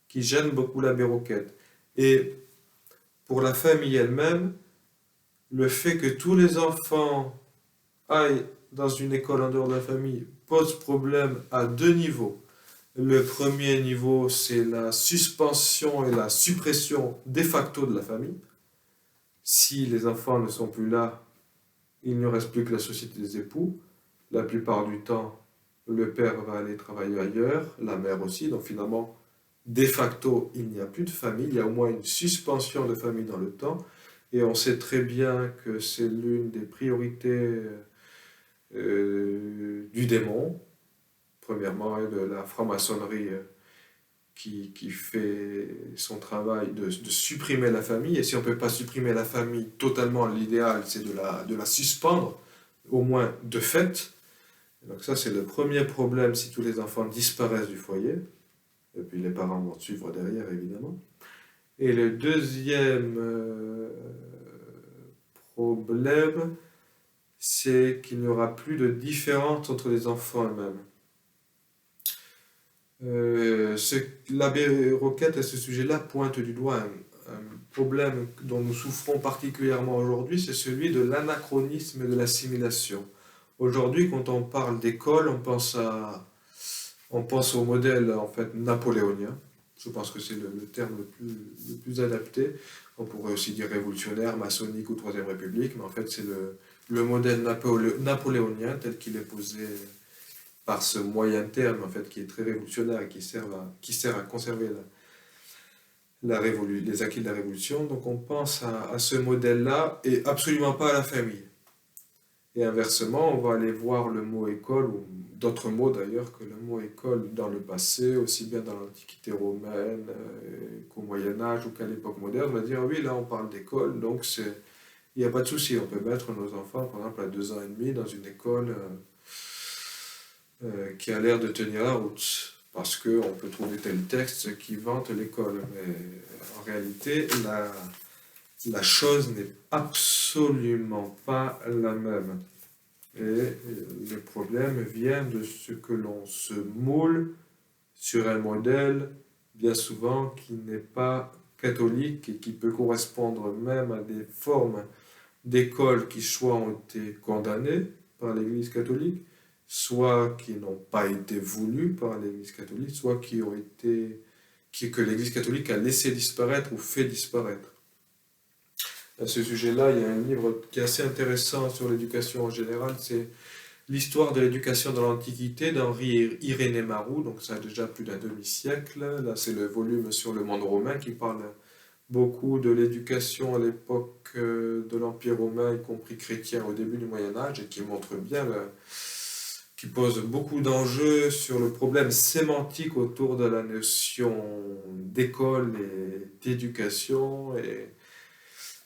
A: qui gêne beaucoup l'abbé Roquette. Et pour la famille elle-même, le fait que tous les enfants aillent dans une école en dehors de la famille pose problème à deux niveaux. Le premier niveau, c'est la suspension et la suppression de facto de la famille. Si les enfants ne sont plus là, il ne reste plus que la société des époux. La plupart du temps, le père va aller travailler ailleurs, la mère aussi, donc finalement, de facto, il n'y a plus de famille, il y a au moins une suspension de famille dans le temps, et on sait très bien que c'est l'une des priorités du démon, premièrement, et de la franc-maçonnerie qui fait son travail de supprimer la famille, et si on ne peut pas supprimer la famille totalement, l'idéal, c'est de la suspendre, au moins de fait. Donc ça, c'est le premier problème si tous les enfants disparaissent du foyer. Et puis les parents vont suivre derrière, évidemment. Et le deuxième problème, c'est qu'il n'y aura plus de différence entre les enfants eux-mêmes. L'abbé Roquette, à ce sujet-là, pointe du doigt un problème dont nous souffrons particulièrement aujourd'hui, c'est celui de l'anachronisme et de l'assimilation. Aujourd'hui, quand on parle d'école, on pense au modèle en fait napoléonien. Je pense que c'est le terme le plus adapté. On pourrait aussi dire révolutionnaire, maçonnique ou Troisième République, mais en fait c'est le modèle napoléonien tel qu'il est posé par ce moyen terme en fait qui est très révolutionnaire et qui sert à conserver les acquis de la révolution. Donc on pense à ce modèle-là et absolument pas à la famille. Et inversement, on va aller voir le mot école, ou d'autres mots d'ailleurs que le mot école dans le passé, aussi bien dans l'Antiquité romaine qu'au Moyen-Âge ou qu'à l'époque moderne. On va dire, oui, là on parle d'école, donc il n'y a pas de souci, on peut mettre nos enfants, par exemple, à 2 ans et demi dans une école qui a l'air de tenir la route, parce qu'on peut trouver tel texte qui vante l'école. Mais en réalité, la chose n'est absolument pas la même. Et le problème vient de ce que l'on se moule sur un modèle, bien souvent, qui n'est pas catholique et qui peut correspondre même à des formes d'écoles qui soit ont été condamnées par l'Église catholique, soit qui n'ont pas été voulues par l'Église catholique, soit que l'Église catholique a laissé disparaître ou fait disparaître. À ce sujet-là, il y a un livre qui est assez intéressant sur l'éducation en général, c'est l'histoire de l'éducation dans l'Antiquité d'Henri Irénée Marou, donc ça a déjà plus d'un demi-siècle. Là, c'est le volume sur le monde romain qui parle beaucoup de l'éducation à l'époque de l'Empire romain, y compris chrétien au début du Moyen Âge, et qui montre bien, qui pose beaucoup d'enjeux sur le problème sémantique autour de la notion d'école et d'éducation. Et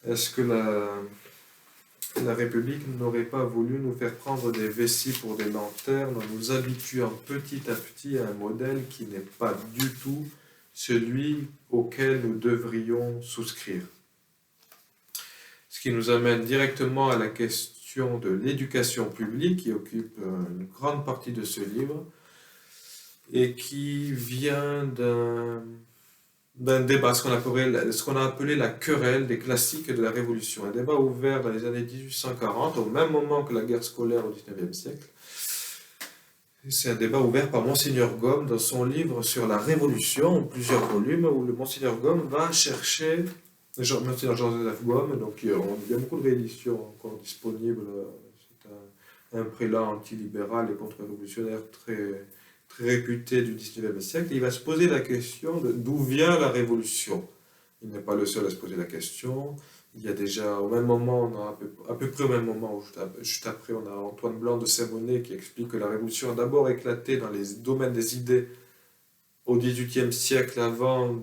A: est-ce que la République n'aurait pas voulu nous faire prendre des vessies pour des lanternes en nous habituant petit à petit à un modèle qui n'est pas du tout celui auquel nous devrions souscrire? Ce qui nous amène directement à la question de l'éducation publique qui occupe une grande partie de ce livre et qui vient d'un débat, ce qu'on a appelé la querelle des classiques de la Révolution. Un débat ouvert dans les années 1840, au même moment que la guerre scolaire au XIXe siècle. C'est un débat ouvert par Monseigneur Gaume dans son livre sur la Révolution, en plusieurs volumes, où le Monseigneur Gaume va chercher, Monseigneur Joseph Gaume, donc il y a beaucoup de rééditions encore disponibles, c'est un prélat antilibéral et contre-révolutionnaire très, très réputé du XIXe siècle, et il va se poser la question de d'où vient la Révolution. Il n'est pas le seul à se poser la question. Il y a déjà, au même moment, à peu près au même moment, juste après, on a Antoine Blanc de Saint-Bonnet qui explique que la Révolution a d'abord éclaté dans les domaines des idées au XVIIIe siècle avant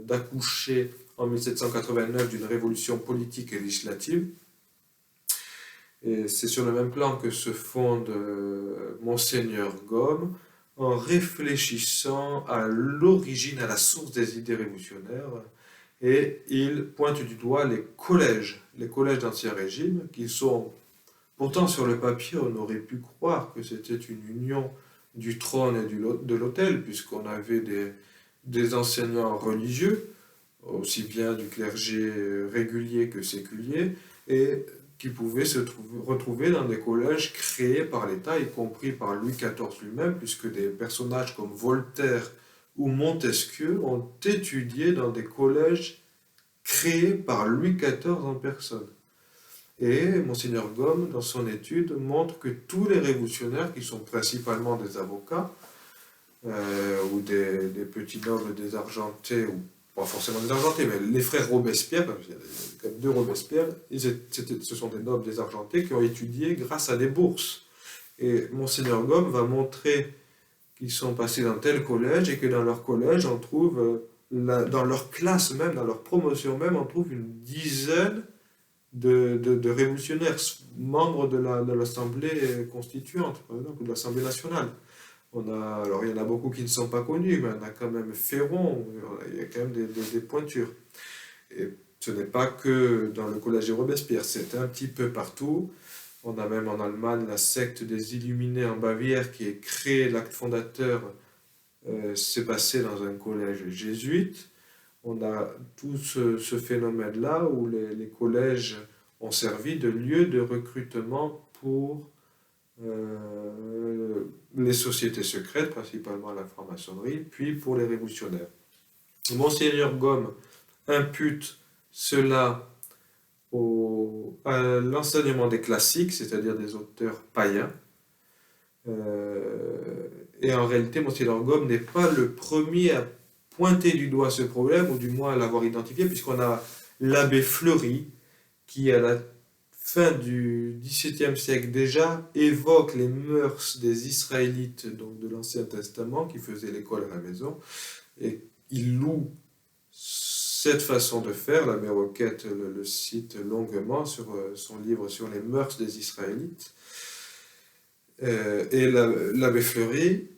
A: d'accoucher en 1789 d'une révolution politique et législative. Et c'est sur le même plan que se fonde Monseigneur Gaume en réfléchissant à l'origine, à la source des idées révolutionnaires. Et il pointe du doigt les collèges d'Ancien Régime, qui sont, pourtant sur le papier, on aurait pu croire que c'était une union du trône et de l'autel, puisqu'on avait des enseignants religieux, aussi bien du clergé régulier que séculier, et qui pouvaient se retrouver dans des collèges créés par l'État, y compris par Louis XIV lui-même, puisque des personnages comme Voltaire ou Montesquieu ont étudié dans des collèges créés par Louis XIV en personne. Et Monseigneur Gaume, dans son étude, montre que tous les révolutionnaires, qui sont principalement des avocats, ou des petits nobles désargentés, ou pas forcément désargentés, mais les frères Robespierre, parce qu'il y a quand même deux Robespierre, ce sont des nobles désargentés qui ont étudié grâce à des bourses. Et Monseigneur Gaume va montrer qu'ils sont passés dans tel collège et que dans leur collège, on trouve, dans leur classe même, dans leur promotion même, on trouve une dizaine de révolutionnaires, membres de l'Assemblée constituante, par exemple, ou de l'Assemblée nationale. Alors il y en a beaucoup qui ne sont pas connus, mais on a quand même Féron, il y a quand même des pointures. Et ce n'est pas que dans le collège de Robespierre, c'est un petit peu partout. On a même en Allemagne la secte des Illuminés en Bavière qui est créée, l'acte fondateur s'est passé dans un collège jésuite. On a tout ce phénomène-là où les collèges ont servi de lieu de recrutement pour les sociétés secrètes, principalement la franc-maçonnerie, puis pour les révolutionnaires. Monseigneur Gaume impute cela à l'enseignement des classiques, c'est-à-dire des auteurs païens. Et en réalité, Monseigneur Gaume n'est pas le premier à pointer du doigt ce problème, ou du moins à l'avoir identifié, puisqu'on a l'abbé Fleury, qui à la fin du XVIIe siècle déjà évoque les mœurs des Israélites, donc de l'Ancien Testament, qui faisaient l'école à la maison, et il loue cette façon de faire. L'abbé Roquette le cite longuement sur son livre sur les mœurs des Israélites. Et l'abbé Fleury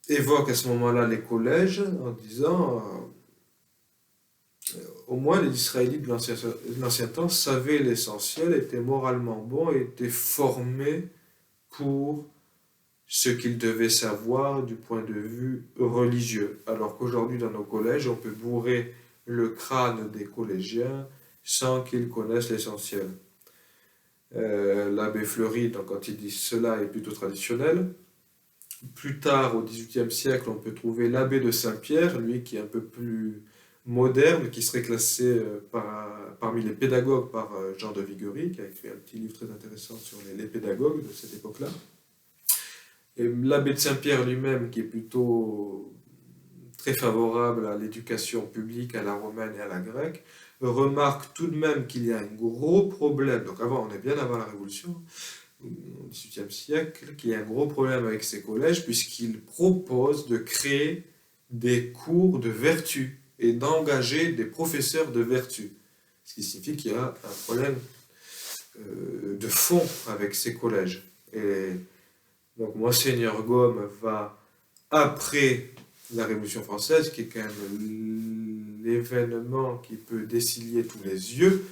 A: évoque à ce moment-là les collèges en disant au moins les Israélites de l'ancien temps savaient l'essentiel, étaient moralement bons et étaient formés pour ce qu'ils devaient savoir du point de vue religieux. Alors qu'aujourd'hui dans nos collèges, on peut bourrer le crâne des collégiens sans qu'ils connaissent l'essentiel. L'abbé Fleury, donc, quand il dit cela, est plutôt traditionnel. Plus tard, au XVIIIe siècle, on peut trouver l'abbé de Saint-Pierre, lui qui est un peu plus moderne qui serait classé parmi les pédagogues par Jean de Viguerie, qui a écrit un petit livre très intéressant sur les pédagogues de cette époque-là. Et l'abbé de Saint-Pierre lui-même, qui est plutôt très favorable à l'éducation publique, à la romaine et à la grecque, remarque tout de même qu'il y a un gros problème, donc on est bien avant la Révolution, au XVIIIe siècle, qu'il y a un gros problème avec ces collèges, puisqu'il propose de créer des cours de vertu et d'engager des professeurs de vertu. Ce qui signifie qu'il y a un problème de fond avec ces collèges. Et donc Monseigneur Gaume va, après la Révolution française, qui est quand même l'événement qui peut dessiller tous les yeux,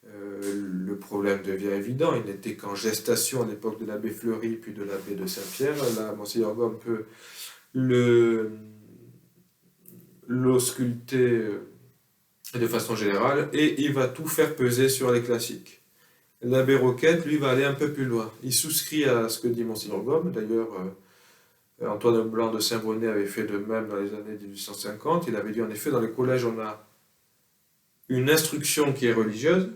A: le problème devient évident. Il n'était qu'en gestation à l'époque de l'abbé Fleury puis de l'abbé de Saint-Pierre. Là, Monseigneur Gaume peut l'ausculter de façon générale et il va tout faire peser sur les classiques. L'abbé Roquette, lui, va aller un peu plus loin. Il souscrit à ce que dit Monseigneur Gaume. D'ailleurs, Antoine Blanc de Saint-Bonnet avait fait de même dans les années 1850. Il avait dit en effet, dans les collèges, on a une instruction qui est religieuse,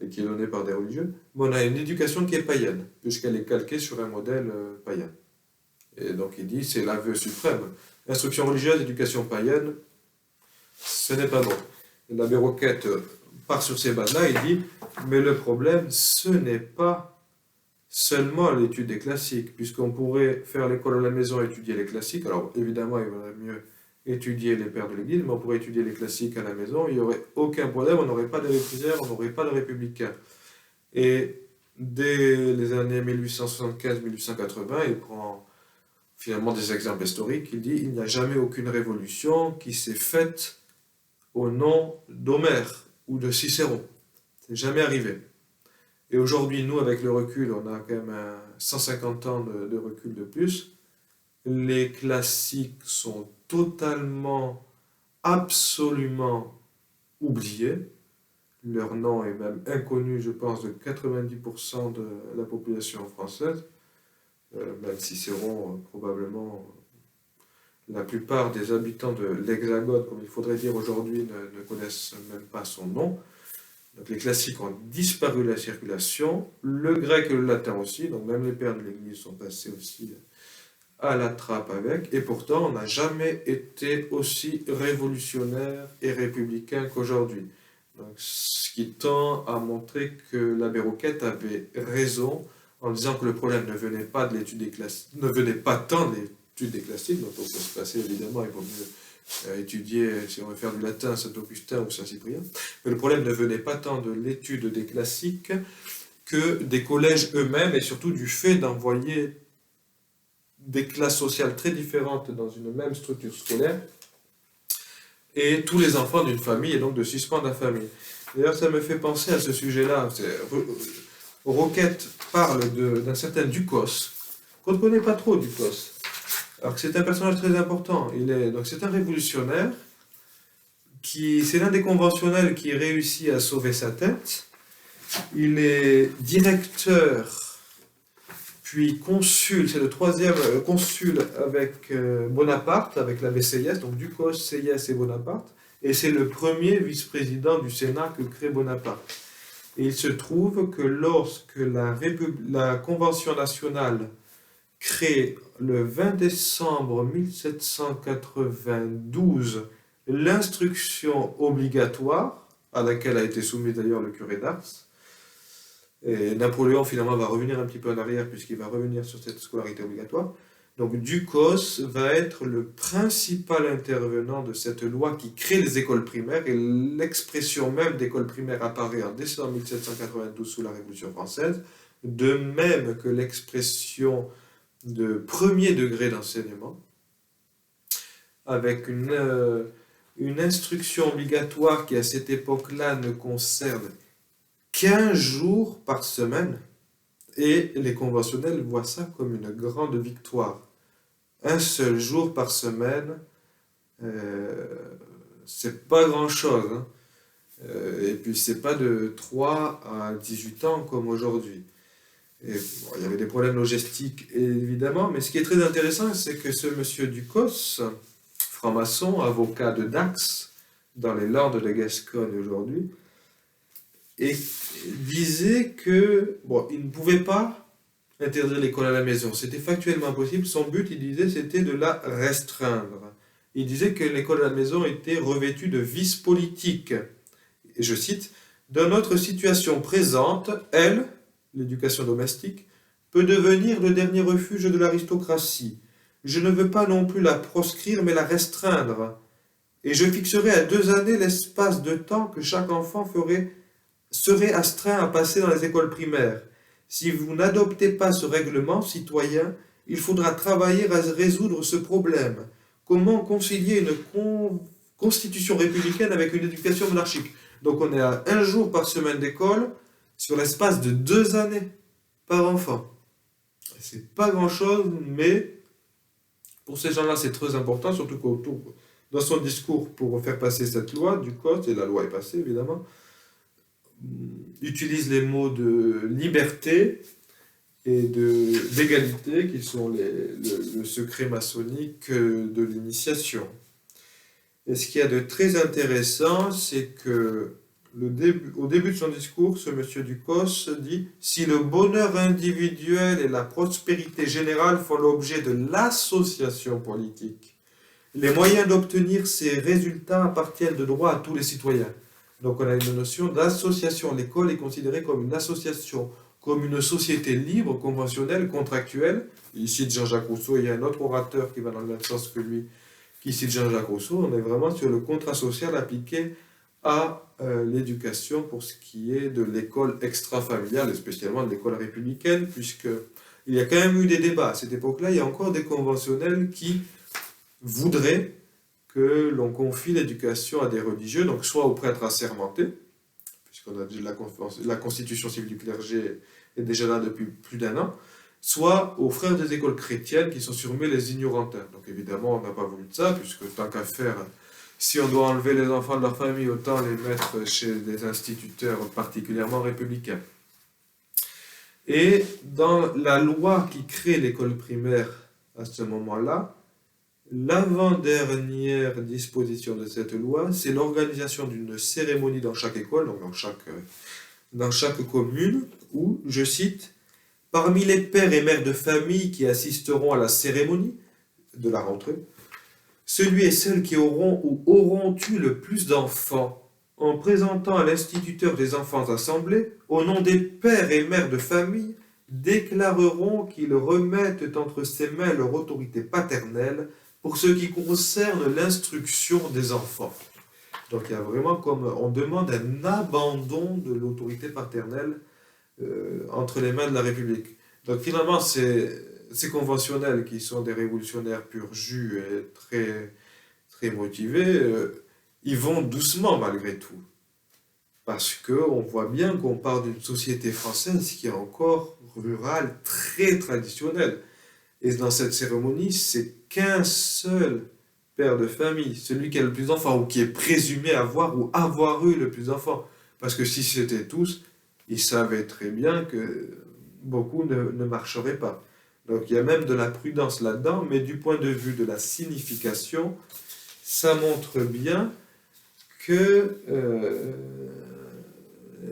A: et qui est donnée par des religieux, mais on a une éducation qui est païenne, puisqu'elle est calquée sur un modèle païen. Et donc il dit, c'est l'aveu suprême. Instruction religieuse, éducation païenne, ce n'est pas bon. L'abbé Roquette part sur ces bases-là, il dit, mais le problème, ce n'est pas seulement l'étude des classiques, puisqu'on pourrait faire l'école à la maison et étudier les classiques. Alors évidemment, il vaudrait mieux étudier les pères de l'Église, mais on pourrait étudier les classiques à la maison, il n'y aurait aucun problème, on n'aurait pas de réfrigéraires, on n'aurait pas de républicains. Et dès les années 1875-1880, il prend finalement des exemples historiques, il dit il n'y a jamais aucune révolution qui s'est faite au nom d'Homère ou de Cicéron. C'est jamais arrivé. Et aujourd'hui, nous, avec le recul, on a quand même 150 ans de recul de plus. Les classiques sont totalement, absolument oubliés. Leur nom est même inconnu, je pense, de 90% de la population française. Même Cicéron, probablement, la plupart des habitants de l'Hexagone, comme il faudrait dire aujourd'hui, ne connaissent même pas son nom. Donc les classiques ont disparu de la circulation, le grec et le latin aussi, donc même les pères de l'Église sont passés aussi à la trappe avec, et pourtant on n'a jamais été aussi révolutionnaire et républicain qu'aujourd'hui. Donc, ce qui tend à montrer que l'abbé Roquette avait raison en disant que le problème ne venait pas de l'étude des classiques, ne venait pas tant de l'étude des classiques, donc on peut se passer évidemment, il vaut mieux étudier, si on veut faire du latin, Saint-Augustin ou Saint-Cyprien, mais le problème ne venait pas tant de l'étude des classiques que des collèges eux-mêmes, et surtout du fait d'envoyer des classes sociales très différentes dans une même structure scolaire, et tous les enfants d'une famille, et donc de suspendre la famille. D'ailleurs, ça me fait penser à ce sujet-là. Roquette parle d'un certain Ducos, qu'on ne connaît pas trop, Ducos. Alors que c'est un personnage très important. Donc c'est un révolutionnaire, c'est l'un des conventionnels qui réussit à sauver sa tête. Il est directeur puis consul, c'est le troisième consul avec Bonaparte, avec l'abbé Sieyès, donc Ducos, Sieyès et Bonaparte, et c'est le premier vice-président du Sénat que crée Bonaparte. Et il se trouve que lorsque la Convention nationale crée le 20 décembre 1792 l'instruction obligatoire, à laquelle a été soumis d'ailleurs le curé d'Ars, et Napoléon finalement va revenir un petit peu en arrière puisqu'il va revenir sur cette scolarité obligatoire. Donc Ducos va être le principal intervenant de cette loi qui crée les écoles primaires, et l'expression même d'école primaire apparaît en décembre 1792 sous la Révolution française, de même que l'expression de premier degré d'enseignement, avec une instruction obligatoire qui à cette époque-là ne concerne 15 jours par semaine, et les conventionnels voient ça comme une grande victoire. Un seul jour par semaine, c'est pas grand-chose, hein. Et puis c'est pas de 3 à 18 ans comme aujourd'hui. Et bon, il y avait des problèmes logistiques évidemment, mais ce qui est très intéressant, c'est que ce monsieur Ducos, franc-maçon, avocat de Dax, dans les Landes de Gascogne aujourd'hui, et disait que, bon, il ne pouvait pas interdire l'école à la maison. C'était factuellement impossible. Son but, il disait, c'était de la restreindre. Il disait que l'école à la maison était revêtue de vices politiques. Et je cite, dans notre situation présente, elle, l'éducation domestique, peut devenir le dernier refuge de l'aristocratie. Je ne veux pas non plus la proscrire, mais la restreindre. Et je fixerai à 2 années l'espace de temps que chaque enfant serait astreint à passer dans les écoles primaires. Si vous n'adoptez pas ce règlement, citoyen, il faudra travailler à résoudre ce problème. Comment concilier une constitution républicaine avec une éducation monarchique? Donc on est à 1 jour par semaine d'école sur l'espace de 2 années par enfant. C'est pas grand-chose, mais pour ces gens-là, c'est très important, surtout dans son discours pour faire passer cette loi du code, et la loi est passée évidemment, utilise les mots de liberté et d'égalité qui sont le secret maçonnique de l'initiation. Et ce qu'il y a de très intéressant, c'est que au début de son discours, ce monsieur Ducos dit « Si le bonheur individuel et la prospérité générale font l'objet de l'association politique, les moyens d'obtenir ces résultats appartiennent de droit à tous les citoyens. » Donc on a une notion d'association. L'école est considérée comme une association, comme une société libre, conventionnelle, contractuelle. Il cite Jean-Jacques Rousseau, il y a un autre orateur qui va dans le même sens que lui, qui cite Jean-Jacques Rousseau. On est vraiment sur le contrat social appliqué à l'éducation pour ce qui est de l'école extra-familiale, et spécialement de l'école républicaine, puisqu'il y a quand même eu des débats. À cette époque-là, il y a encore des conventionnels qui voudraient que l'on confie l'éducation à des religieux, donc soit aux prêtres assermentés, puisqu'on a dit la constitution civile du clergé est déjà là depuis plus d'1 an, soit aux frères des écoles chrétiennes qui sont surnommés les ignorantins. Donc évidemment, on n'a pas voulu de ça, puisque tant qu'à faire, si on doit enlever les enfants de leur famille, autant les mettre chez des instituteurs particulièrement républicains. Et dans la loi qui crée l'école primaire à ce moment-là, l'avant-dernière disposition de cette loi, c'est l'organisation d'une cérémonie dans chaque école, donc dans chaque commune, où, je cite, « Parmi les pères et mères de famille qui assisteront à la cérémonie de la rentrée, celui et celle qui auront ou auront eu le plus d'enfants, en présentant à l'instituteur des enfants assemblés, au nom des pères et mères de famille, déclareront qu'ils remettent entre ses mains leur autorité paternelle pour ce qui concerne l'instruction des enfants. » Donc il y a vraiment comme on demande un abandon de l'autorité paternelle entre les mains de la République. Donc finalement, ces conventionnels qui sont des révolutionnaires pur jus et très, très motivés, ils vont doucement malgré tout. Parce qu'on voit bien qu'on part d'une société française qui est encore rurale, très traditionnelle. Et dans cette cérémonie, c'est qu'un seul père de famille, celui qui a le plus d'enfants, ou qui est présumé avoir ou avoir eu le plus d'enfants. Parce que si c'était tous, ils savaient très bien que beaucoup ne marcheraient pas. Donc il y a même de la prudence là-dedans, mais du point de vue de la signification, ça montre bien que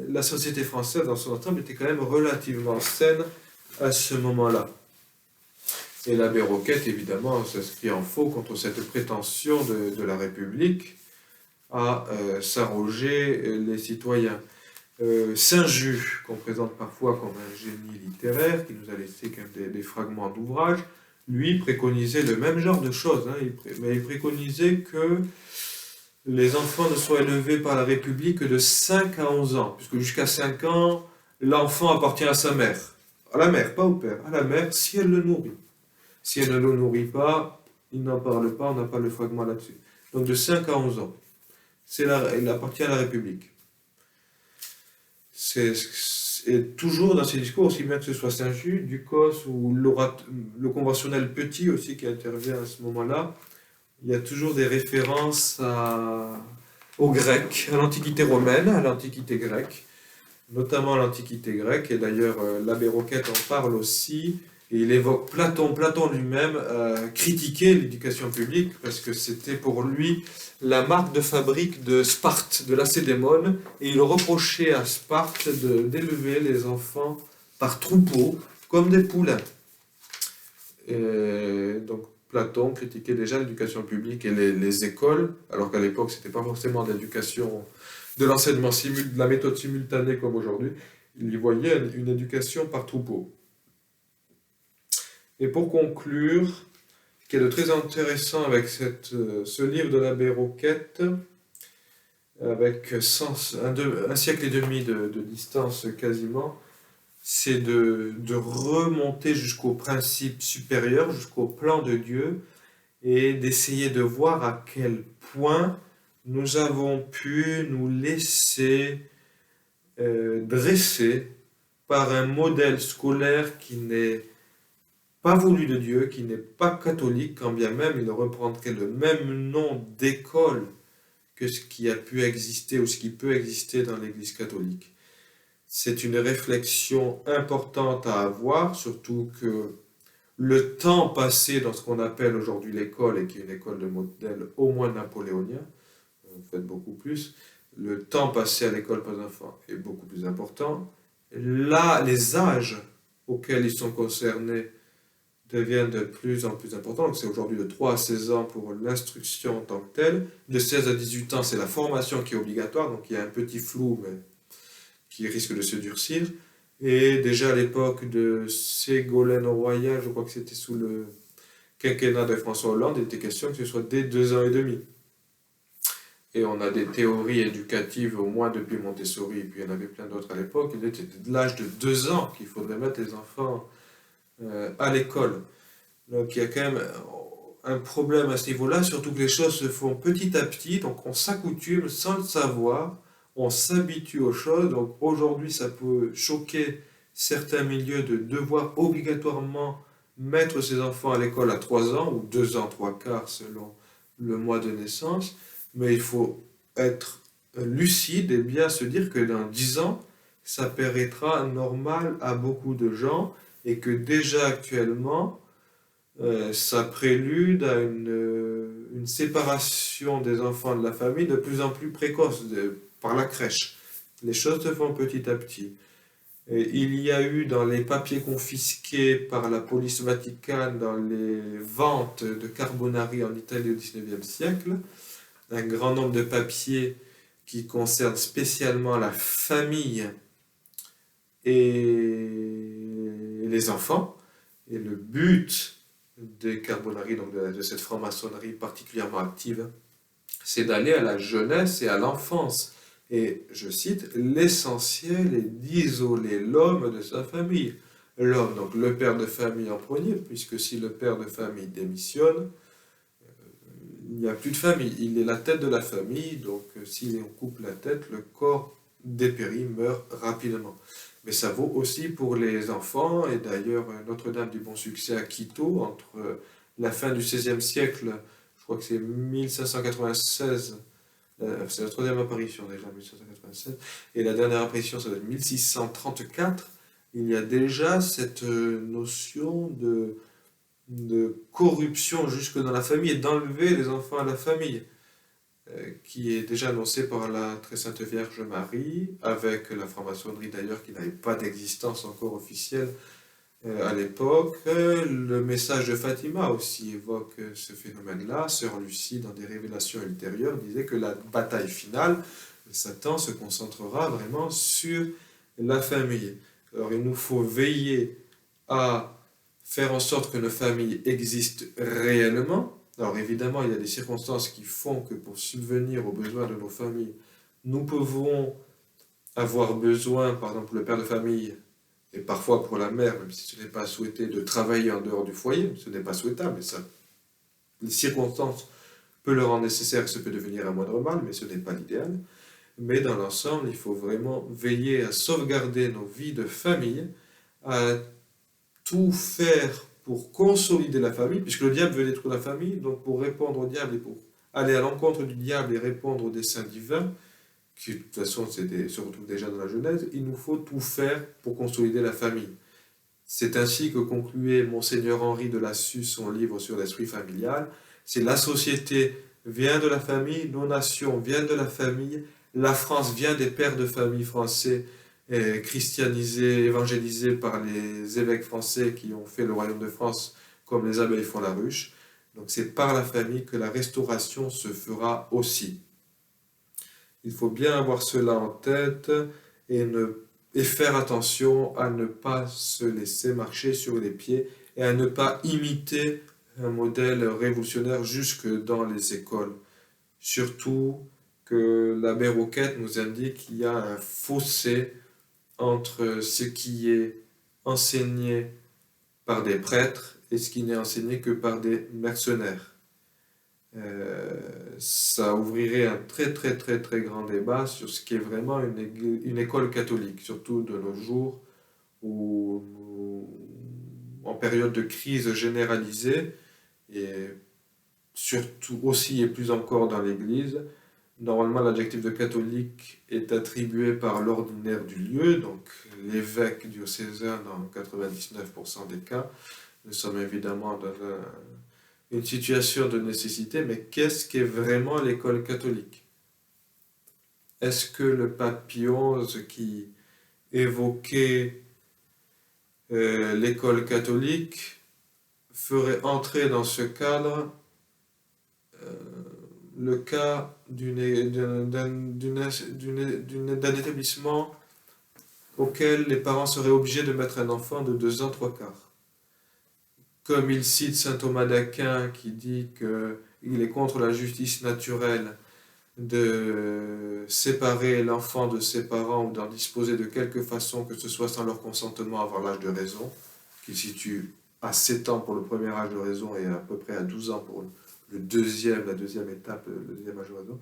A: la société française dans son ensemble était quand même relativement saine à ce moment-là. Et l'abbé Roquette, évidemment, s'inscrit en faux contre cette prétention de la République à s'arroger les citoyens. Saint-Just, qu'on présente parfois comme un génie littéraire, qui nous a laissé quand même des fragments d'ouvrages, lui préconisait le même genre de choses, mais il préconisait que les enfants ne soient élevés par la République que de 5 à 11 ans, puisque jusqu'à 5 ans, l'enfant appartient à sa mère. À la mère, pas au père, à la mère, si elle le nourrit. Si elle ne le nourrit pas, il n'en parle pas, on n'a pas le fragment là-dessus. Donc de 5 à 11 ans, il appartient à la République. Et toujours dans ses discours, aussi bien que ce soit Saint-Just, Ducos ou le conventionnel Petit aussi qui intervient à ce moment-là, il y a toujours des références aux Grecs, à l'Antiquité romaine, à l'Antiquité grecque, notamment à l'Antiquité grecque, et d'ailleurs l'abbé Roquette en parle aussi Et il évoque Platon. Platon lui-même critiquait l'éducation publique parce que c'était pour lui la marque de fabrique de Sparte, de Lacédémone, et il reprochait à Sparte d'élever les enfants par troupeaux, comme des poulains. Et donc Platon critiquait déjà l'éducation publique et les écoles, alors qu'à l'époque, c'était pas forcément de l'éducation, de l'enseignement, de la méthode simultanée comme aujourd'hui. Il y voyait une éducation par troupeau. Et pour conclure, ce qui est de très intéressant avec ce livre de l'abbé Roquette, avec un siècle et demi de distance quasiment, c'est de remonter jusqu'au principe supérieur, jusqu'au plan de Dieu, et d'essayer de voir à quel point nous avons pu nous laisser dresser par un modèle scolaire qui n'est pas voulu de Dieu, qui n'est pas catholique, quand bien même il reprendrait le même nom d'école que ce qui a pu exister ou ce qui peut exister dans l'Église catholique. C'est une réflexion importante à avoir, surtout que le temps passé dans ce qu'on appelle aujourd'hui l'école, et qui est une école de modèle au moins napoléonien, en fait beaucoup plus, le temps passé à l'école pour les enfants est beaucoup plus important. Là, les âges auxquels ils sont concernés deviennent de plus en plus importants. Donc c'est aujourd'hui de 3 à 16 ans pour l'instruction en tant que telle. De 16 à 18 ans, c'est la formation qui est obligatoire, donc il y a un petit flou, mais qui risque de se durcir. Et déjà à l'époque de Ségolène Royal, je crois que c'était sous le quinquennat de François Hollande, il était question que ce soit dès 2 ans et demi. Et on a des théories éducatives, au moins depuis Montessori, et puis il y en avait plein d'autres à l'époque, il était de l'âge de 2 ans qu'il faudrait mettre les enfants à l'école. Donc il y a quand même un problème à ce niveau-là, surtout que les choses se font petit à petit, donc on s'accoutume sans le savoir, on s'habitue aux choses, donc aujourd'hui ça peut choquer certains milieux de devoir obligatoirement mettre ses enfants à l'école à 3 ans, ou 2 ans, 3/4 selon le mois de naissance, mais il faut être lucide et bien se dire que dans 10 ans, ça paraîtra normal à beaucoup de gens, et que déjà actuellement, ça prélude à une séparation des enfants de la famille de plus en plus précoce par la crèche. Les choses se font petit à petit. Et il y a eu dans les papiers confisqués par la police vaticane dans les ventes de Carbonari en Italie au XIXe siècle, un grand nombre de papiers qui concernent spécialement la famille et les enfants. Et le but des Carbonari, donc de cette franc-maçonnerie particulièrement active, c'est d'aller à la jeunesse et à l'enfance. Et je cite, l'essentiel est d'isoler l'homme de sa famille. L'homme, donc le père de famille en premier, puisque si le père de famille démissionne, il n'y a plus de famille. Il est la tête de la famille, donc si on coupe la tête, le corps dépérit, meurt rapidement. Mais ça vaut aussi pour les enfants, et d'ailleurs Notre-Dame du Bon Succès à Quito, entre la fin du XVIe siècle, je crois que c'est 1596, c'est la troisième apparition déjà, 1596, et la dernière apparition, ça doit être 1634, il y a déjà cette notion de corruption jusque dans la famille, et d'enlever les enfants à la famille, qui est déjà annoncée par la très sainte Vierge Marie, avec la franc-maçonnerie d'ailleurs qui n'avait pas d'existence encore officielle à l'époque. Le message de Fatima aussi évoque ce phénomène-là. Sœur Lucie, dans des révélations ultérieures, disait que la bataille finale, Satan se concentrera vraiment sur la famille. Alors il nous faut veiller à faire en sorte que nos familles existent réellement. Alors évidemment, il y a des circonstances qui font que pour subvenir aux besoins de nos familles, nous pouvons avoir besoin, par exemple le père de famille, et parfois pour la mère, même si ce n'est pas souhaité, de travailler en dehors du foyer, ce n'est pas souhaitable, mais ça, les circonstances peuvent le rendre nécessaire, ça peut devenir un moindre mal, mais ce n'est pas l'idéal. Mais dans l'ensemble, il faut vraiment veiller à sauvegarder nos vies de famille, à tout faire pour consolider la famille, puisque le diable veut détruire la famille, donc pour répondre au diable et pour aller à l'encontre du diable et répondre aux desseins divins, qui de toute façon se retrouve déjà dans la Genèse, il nous faut tout faire pour consolider la famille. C'est ainsi que concluait Monseigneur Henri de Lassus son livre sur l'esprit familial. C'est la société vient de la famille, nos nations viennent de la famille, la France vient des pères de famille français christianisés, évangélisés par les évêques français qui ont fait le royaume de France comme les abeilles font la ruche. Donc c'est par la famille que la restauration se fera aussi. Il faut bien avoir cela en tête et faire attention à ne pas se laisser marcher sur les pieds et à ne pas imiter un modèle révolutionnaire jusque dans les écoles. Surtout que l'abbé Roquette nous indique qu'il y a un fossé entre ce qui est enseigné par des prêtres et ce qui n'est enseigné que par des mercenaires. Ça ouvrirait un très très très très grand débat sur ce qui est vraiment une école catholique, surtout de nos jours, où en période de crise généralisée, et surtout aussi et plus encore dans l'Église, normalement l'adjectif de catholique est attribué par l'ordinaire du lieu, donc l'évêque diocésain dans 99% des cas. Nous sommes évidemment dans une situation de nécessité, mais qu'est-ce qu'est vraiment l'école catholique? Est-ce que le pape Pie XI qui évoquait l'école catholique ferait entrer dans ce cadre le cas d'un établissement auquel les parents seraient obligés de mettre un enfant de 2 ans, 3 quarts? Comme il cite saint Thomas d'Aquin qui dit qu'il est contre la justice naturelle de séparer l'enfant de ses parents ou d'en disposer de quelque façon que ce soit sans leur consentement avant l'âge de raison, qu'il situe à 7 ans pour le premier âge de raison et à peu près à 12 ans pour la deuxième étape, le deuxième âge de raison.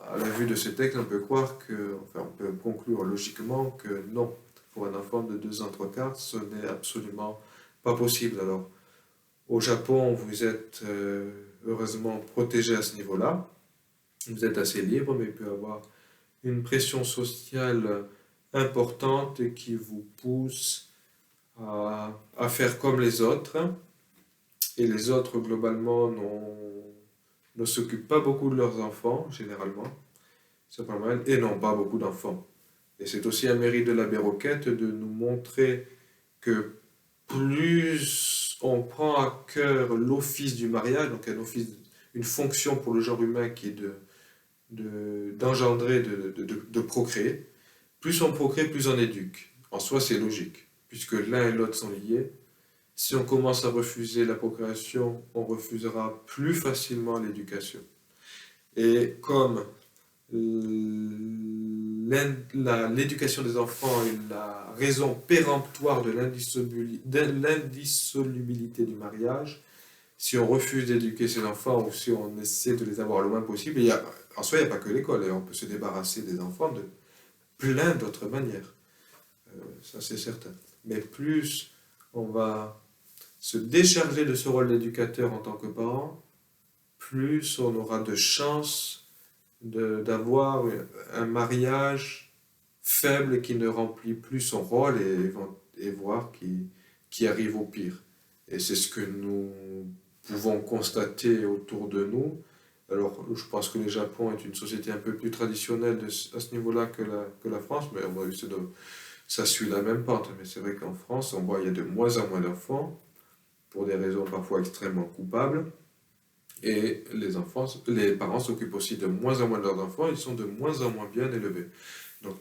A: À la vue de ce texte, on peut on peut conclure logiquement que non, pour un enfant de 2 ans, 3 quarts, ce n'est absolument pas possible. Alors, au Japon, vous êtes heureusement protégé à ce niveau-là. Vous êtes assez libre, mais il peut y avoir une pression sociale importante qui vous pousse à faire comme les autres. Et les autres, globalement, ne s'occupent pas beaucoup de leurs enfants, généralement. C'est pas mal. Et n'ont pas beaucoup d'enfants. Et c'est aussi un mérite de l'abbé Roquette de nous montrer que plus on prend à cœur l'office du mariage, donc une fonction pour le genre humain qui est d'engendrer, de procréer, plus on procrée, plus on éduque. En soi, c'est logique, puisque l'un et l'autre sont liés. Si on commence à refuser la procréation, on refusera plus facilement l'éducation. Et comme l'éducation des enfants est la raison péremptoire de l'indissolubilité du mariage, si on refuse d'éduquer ses enfants ou si on essaie de les avoir le moins possible, en soi, il n'y a pas que l'école, et on peut se débarrasser des enfants de plein d'autres manières. Ça, c'est certain. Mais plus on va se décharger de ce rôle d'éducateur en tant que parent, plus on aura de chances d'avoir un mariage faible qui ne remplit plus son rôle et voire qui arrive au pire. Et c'est ce que nous pouvons constater autour de nous. Alors, je pense que le Japon est une société un peu plus traditionnelle à ce niveau-là que la France, mais ça suit la même pente. Mais c'est vrai qu'en France, on voit qu'il y a de moins en moins d'enfants, pour des raisons parfois extrêmement coupables. Et les parents s'occupent aussi de moins en moins de leurs enfants, ils sont de moins en moins bien élevés. Donc,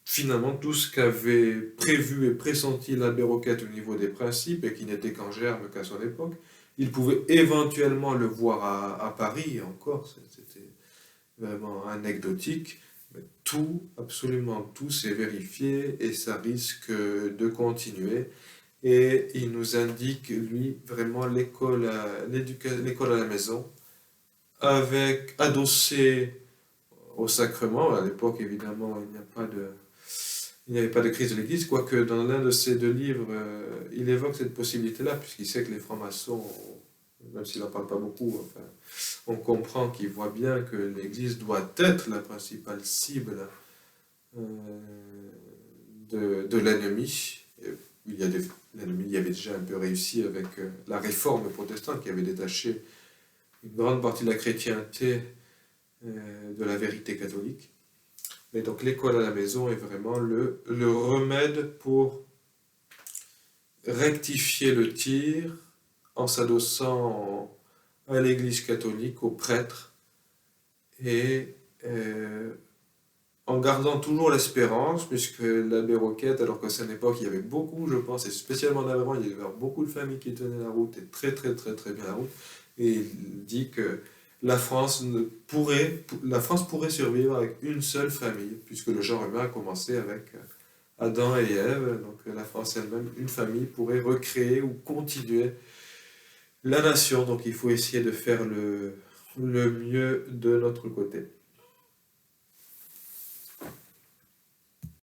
A: finalement, tout ce qu'avait prévu et pressenti l'abbé Roquette au niveau des principes, et qui n'était qu'en germe qu'à son époque, il pouvait éventuellement le voir à Paris, encore, c'était vraiment anecdotique, mais tout, absolument tout s'est vérifié, et ça risque de continuer. Et il nous indique, lui, vraiment l'école à la maison, adossé au sacrement. À l'époque, évidemment, il n'y avait pas de crise de l'Église, quoique dans l'un de ses 2 livres, il évoque cette possibilité-là, puisqu'il sait que les francs-maçons, même s'il n'en parle pas beaucoup, enfin, on comprend qu'il voit bien que l'Église doit être la principale cible de l'ennemi. l'ennemi y avait déjà un peu réussi avec la réforme protestante qui avait détaché une grande partie de la chrétienté de la vérité catholique. Mais donc l'école à la maison est vraiment le remède pour rectifier le tir en s'adossant à l'Église catholique, aux prêtres, et en gardant toujours l'espérance, puisque l'abbé Roquette, alors qu'à cette époque il y avait beaucoup, je pense, et spécialement en avant, il y avait beaucoup de familles qui tenaient la route, et très très très très bien la route, et il dit que la France pourrait survivre avec une seule famille, puisque le genre humain a commencé avec Adam et Ève, donc la France elle-même, une famille pourrait recréer ou continuer la nation, donc il faut essayer de faire le mieux de notre côté.